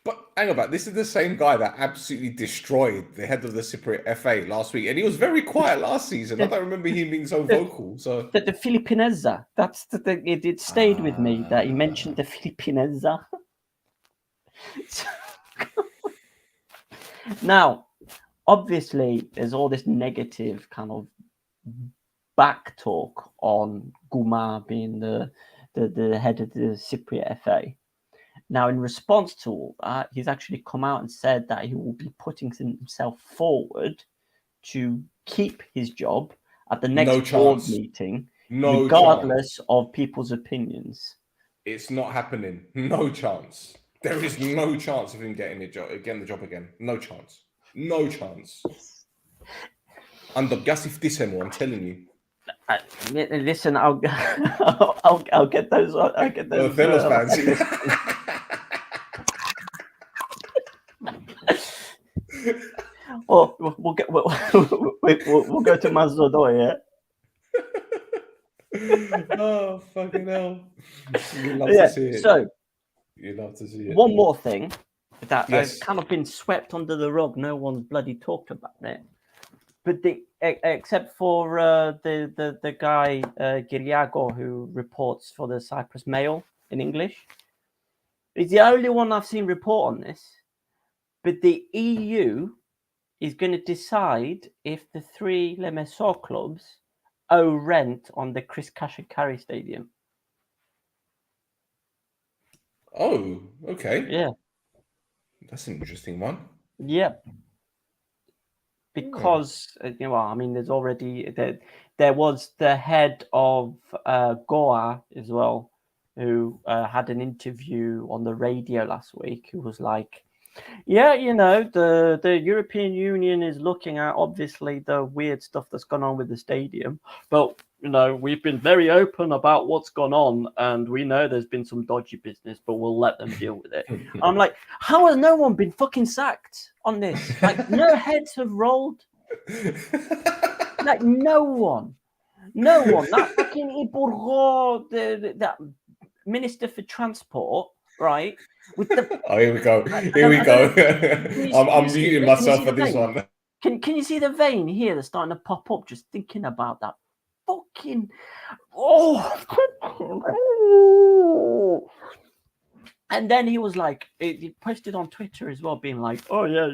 But hang about, this is the same guy that absolutely destroyed the head of the Cypriot FA last week, and he was very quiet last season. I don't remember him being so vocal. So the Filipineza, that's the thing. It stayed with me that he mentioned the Filipineza. Now, obviously, there's all this negative kind of back talk on Guma being the head of the Cypriot FA. Now, in response to all that, he's actually come out and said that he will be putting himself forward to keep his job at the next board meeting, regardless of people's opinions. It's not happening. No chance. There is no chance of him getting the job again. No chance. No chance. And the gasiftisemo, I'm telling you. Listen, I'll get those. I'll get those. Fans. Oh, we'll go to Mazzodo, yeah. Oh, fucking hell! You love to see it. So you love to see it. One more thing that has kind of been swept under the rug. No one's bloody talked about it. But except for the guy Giriago, who reports for the Cyprus Mail in English, he's the only one I've seen report on this. But the EU is going to decide if the 3 Lemeso clubs owe rent on the Chris Kashikari Stadium. Oh, okay. Yeah. That's an interesting one. Yeah. Because, I mean, there's already... There was the head of Goa as well, who had an interview on the radio last week, who was like, yeah, the European Union is looking at, obviously, the weird stuff that's gone on with the stadium. But, we've been very open about what's gone on, and we know there's been some dodgy business, but we'll let them deal with it. I'm like, how has no one been fucking sacked on this? Like, no heads have rolled. Like, no one. That fucking Iburgo, that Minister for Transport, right? With the... Oh, here we go. I'm muting myself for this one. Can you see the vein here that's starting to pop up just thinking about that fucking... Oh! And then he was like, he posted on Twitter as well, being like, oh yeah,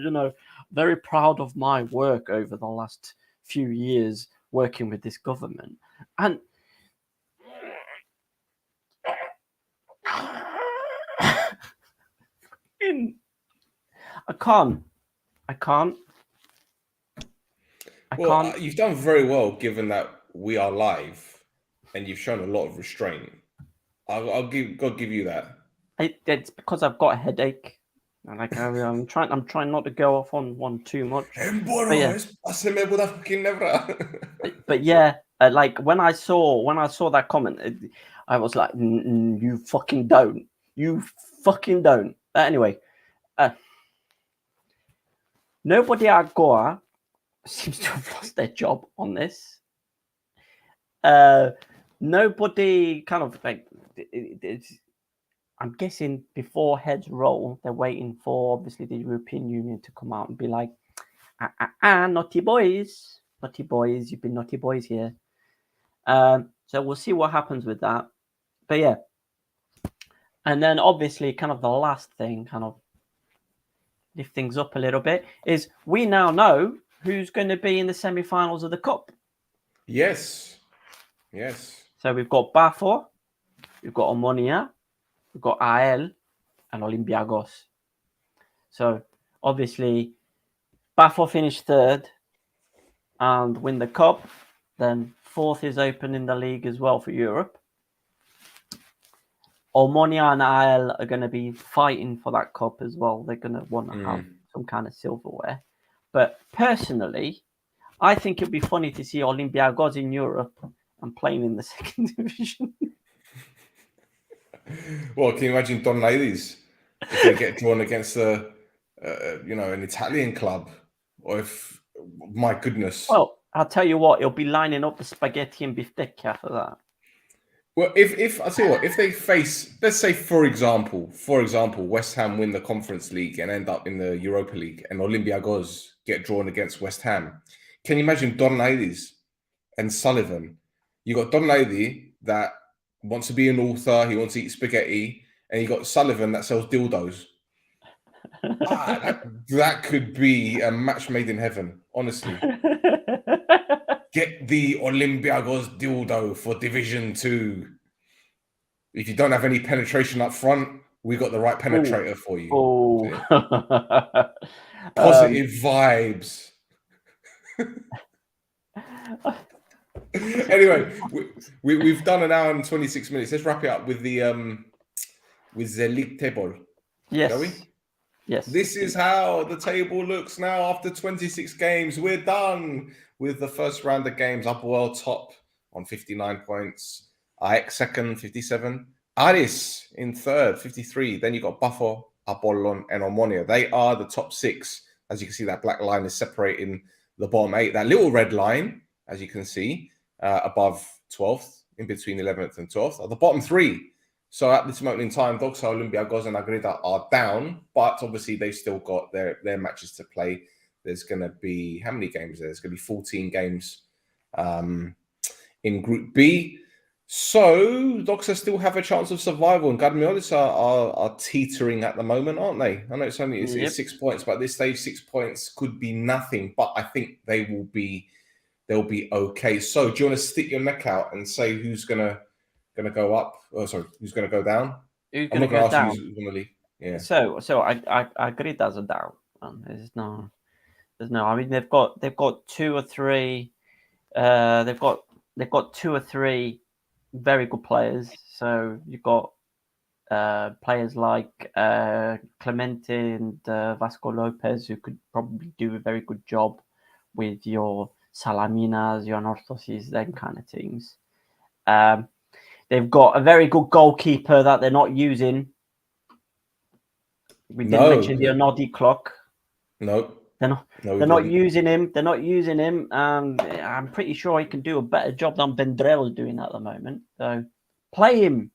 very proud of my work over the last few years working with this government. And I can't. You've done very well, given that we are live, and you've shown a lot of restraint. I'll give you that. It's because I've got a headache, and I'm trying not to go off on one too much. But yeah, like when I saw that comment, I was like, you fucking don't. Anyway, nobody at Goa seems to have lost their job on this. Nobody kind of like... I'm guessing before heads roll, they're waiting for, obviously, the European Union to come out and be like, naughty boys, naughty boys. You've been naughty boys here. So we'll see what happens with that. But yeah. And then obviously kind of the last thing, kind of lift things up a little bit, is we now know who's going to be in the semi-finals of the Cup. Yes. So we've got Bafor, we've got Omonia, we've got AEL, and Olympiacos. So obviously, Bafor finished third and win the Cup. Then fourth is open in the league as well for Europe. Omonia and AEL are going to be fighting for that cup as well. They're going to want to have some kind of silverware. But personally, I think it'd be funny to see Olympiacos in Europe and playing in the second division. Well, can you imagine Don Ladies if they get drawn against an Italian club, or if, my goodness. Well, I'll tell you what, he'll be lining up the spaghetti and biftecca for that. Well, if I tell you what, if they face, let's say, for example, West Ham win the Conference League and end up in the Europa League, and Olympiacos get drawn against West Ham, can you imagine Don Ladies and Sullivan? You got Don Lady that wants to be an author, he wants to eat spaghetti, and you got Sullivan that sells dildos. That could be a match made in heaven, honestly. Get the Olympiacos dildo for Division 2. If you don't have any penetration up front, we got the right penetrator for you. Positive vibes. Anyway, we've done an hour and 26 minutes. Let's wrap it up with the league table. Yes. Shall we? Yes. This is how the table looks now after 26 games. We're done with the first round of games. Apoel top on 59 points. AEK second, 57. Aris in third, 53. Then you got Bafor, Apollon, and Omonia. They are the top 6. As you can see, that black line is separating the bottom 8. That little red line, as you can see, above 12th, in between 11th and 12th, are the bottom 3. So at this moment in time, Doxa, Olympiacos, and Agreda are down, but obviously they've still got their matches to play. There's going to be, how many games there? There's going to be 14 games in Group B. So Doxa still have a chance of survival, and Gadmiolis are teetering at the moment, aren't they? I know it's 6 points, but at this stage, 6 points could be nothing. But I think they'll be okay. So do you want to stick your neck out and say who's gonna go up? Oh, sorry, who's gonna go down? Who's gonna go down? Who's gonna leave. Yeah. So I agree. There's a down. There's no. I mean, they've got 2 or 3. They've got 2 or 3 very good players. So you've got players like Clemente and Vasco Lopez, who could probably do a very good job with your Salaminas, your Anorthosis, them kind of things. They've got a very good goalkeeper that they're not using. We didn't mention the Onodi clock. No. They're not using him. They're not using him. I'm pretty sure he can do a better job than Vendrell is doing at the moment. So play him,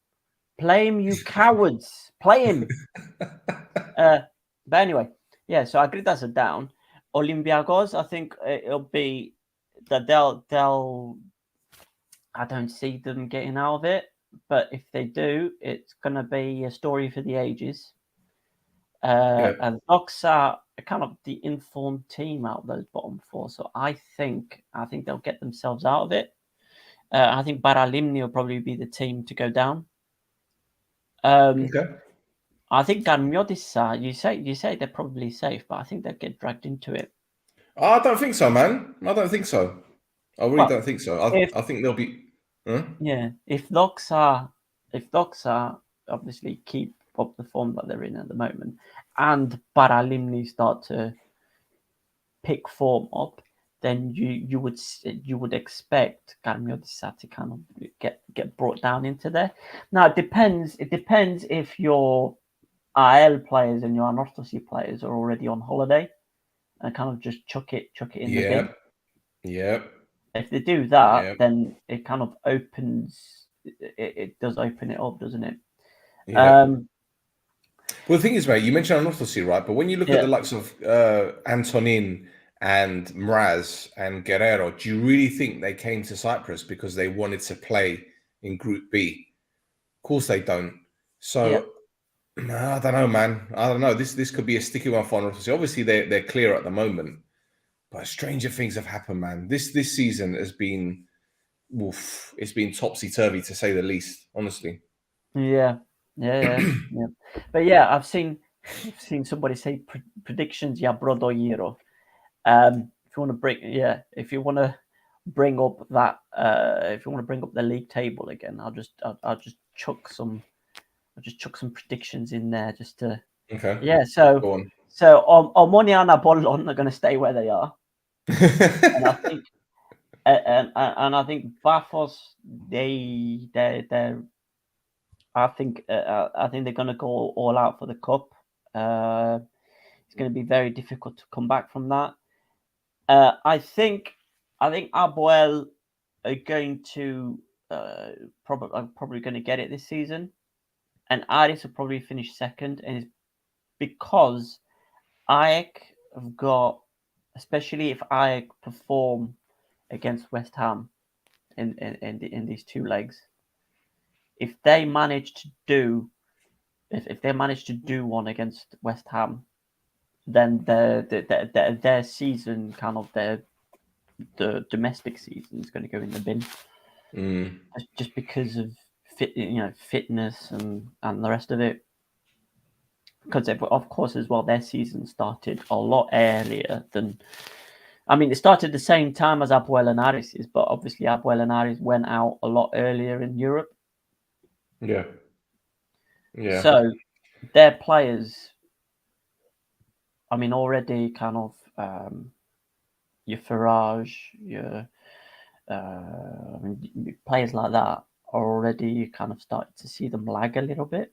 you cowards. Play him. But anyway, yeah. So I agree that's a down. Olympiacos, I think it'll be that they'll. I don't see them getting out of it, but if they do, it's gonna be a story for the ages. And Doxa are kind of the informed team out of those bottom 4, so I think they'll get themselves out of it. I think Baralimni will probably be the team to go down. Okay. I think Garmiodissa, you say they're probably safe, but I think they'll get dragged into it. I don't think so, man. I don't think so. I really don't think so. I think they'll be. Huh? Yeah, if Doxa obviously keep up the form that they're in at the moment, and Baralimni start to pick form up, then you would expect Garmiodissa to kind of get brought down into there. Now it depends if your AEL players and your Anorthosis players are already on holiday and kind of just chuck it in the bin. Yeah. If they do that, then it kind of opens. It does open it up, doesn't it? Yeah. Well, the thing is, mate, you mentioned Anorthosis, right? But when you look at the likes of Antonin and Mraz and Guerrero, do you really think they came to Cyprus because they wanted to play in Group B? Of course they don't. So I don't know, man. I don't know. This could be a sticky one for us. Obviously, they're clear at the moment, but stranger things have happened, man. This season has been, oof, it's been topsy turvy to say the least. Honestly. Yeah. But yeah, I've seen somebody say predictions. Yeah, brodo euro. If you want to if you want to bring up that, if you want to bring up the league table again, I'll just chuck some predictions in there just to. Okay. Yeah. Go on. So Omonia and Apollon are going to stay where they are, and I think. And I think Bathos, they're I think they're going to go all out for the cup. It's going to be very difficult to come back from that. I think Abuel are going to probably going to get it this season, and Aris will probably finish second, and it's because Ajax have got, especially if Ajax perform against West Ham in these two legs. If they manage to do one against West Ham, then their season, kind of the domestic season, is going to go in the bin, just because of fitness and the rest of it. Because of course as well, their season started a lot earlier than. I mean, it started the same time as Abuel and Aris's, but obviously Abuel and Aris went out a lot earlier in Europe. Yeah. So their players, I mean, already kind of your Farage, your players like that are already kind of starting to see them lag a little bit.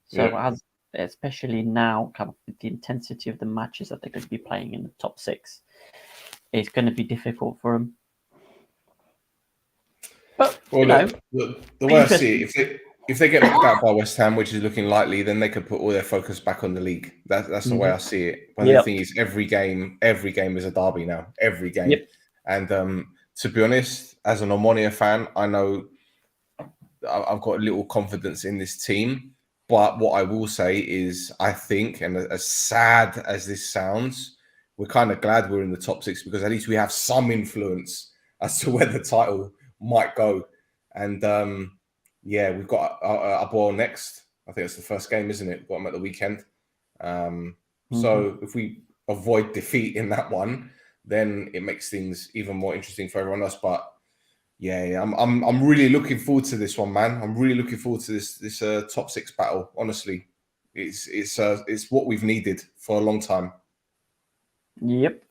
So especially now, kind of the intensity of the matches that they're going to be playing in the top six, it's going to be difficult for them. But the way I see it, if they get knocked out by West Ham, which is looking likely, then they could put all their focus back on the league. That's the way I see it. But the thing is, every game is a derby now. Every game. And to be honest, as an Omonia fan, I know I've got a little confidence in this team. But what I will say is, I think, and as sad as this sounds, we're kind of glad we're in the top six because at least we have some influence as to where the title might go. And we've got Abuel next. I think it's the first game, isn't it? Got them at the weekend. So if we avoid defeat in that one, then it makes things even more interesting for everyone else. But I'm really looking forward to this one, man. I'm really looking forward to this top six battle. Honestly, it's what we've needed for a long time. Yep.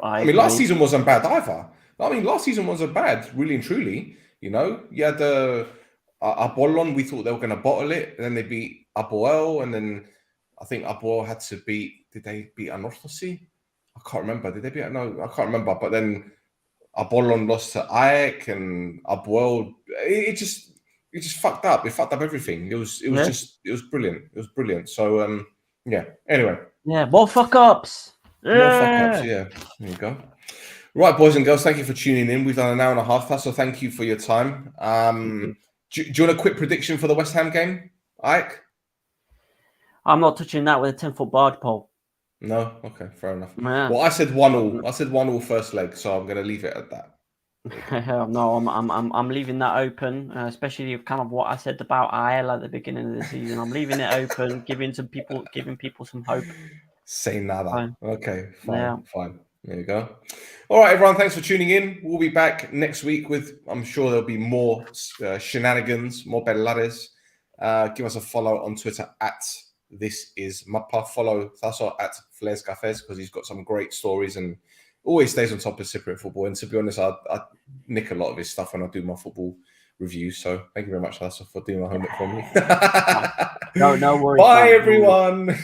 I mean, last season wasn't bad either. I mean, last season wasn't bad, really and truly. You know, you had the Apollon. We thought they were going to bottle it, and then they beat Apoel, and then I think Apoel had to beat. Did they beat Anorthosi? I can't remember. Did they beat? No, I can't remember. But then Apollon lost to Ajax, and Apoel. It just fucked up. It fucked up everything. It was brilliant. It was brilliant. So Anyway. Yeah, more fuck ups. More fuck ups. Yeah. There you go. Right, boys and girls, thank you for tuning in. We've done an hour and a half, so thank you for your time. Do you want a quick prediction for the West Ham game, Ike? I'm not touching that with a 10-foot barge pole. No? Okay, fair enough. Yeah. Well, I said 1-1. I said 1-1 first leg, so I'm going to leave it at that. No, I'm leaving that open, especially kind of what I said about IL at the beginning of the season. I'm leaving it open, giving people some hope. Say nada. Fine. Okay, fine. There you go. All right, everyone. Thanks for tuning in. We'll be back next week with, I'm sure there'll be more shenanigans, more bellares. Give us a follow on Twitter at This Is Mappa. Follow Thassos at Flares Cafes because he's got some great stories and always stays on top of Cypriot football. And to be honest, I nick a lot of his stuff when I do my football reviews. So thank you very much, Thassos, for doing my homework for me. No worries. Bye, everyone.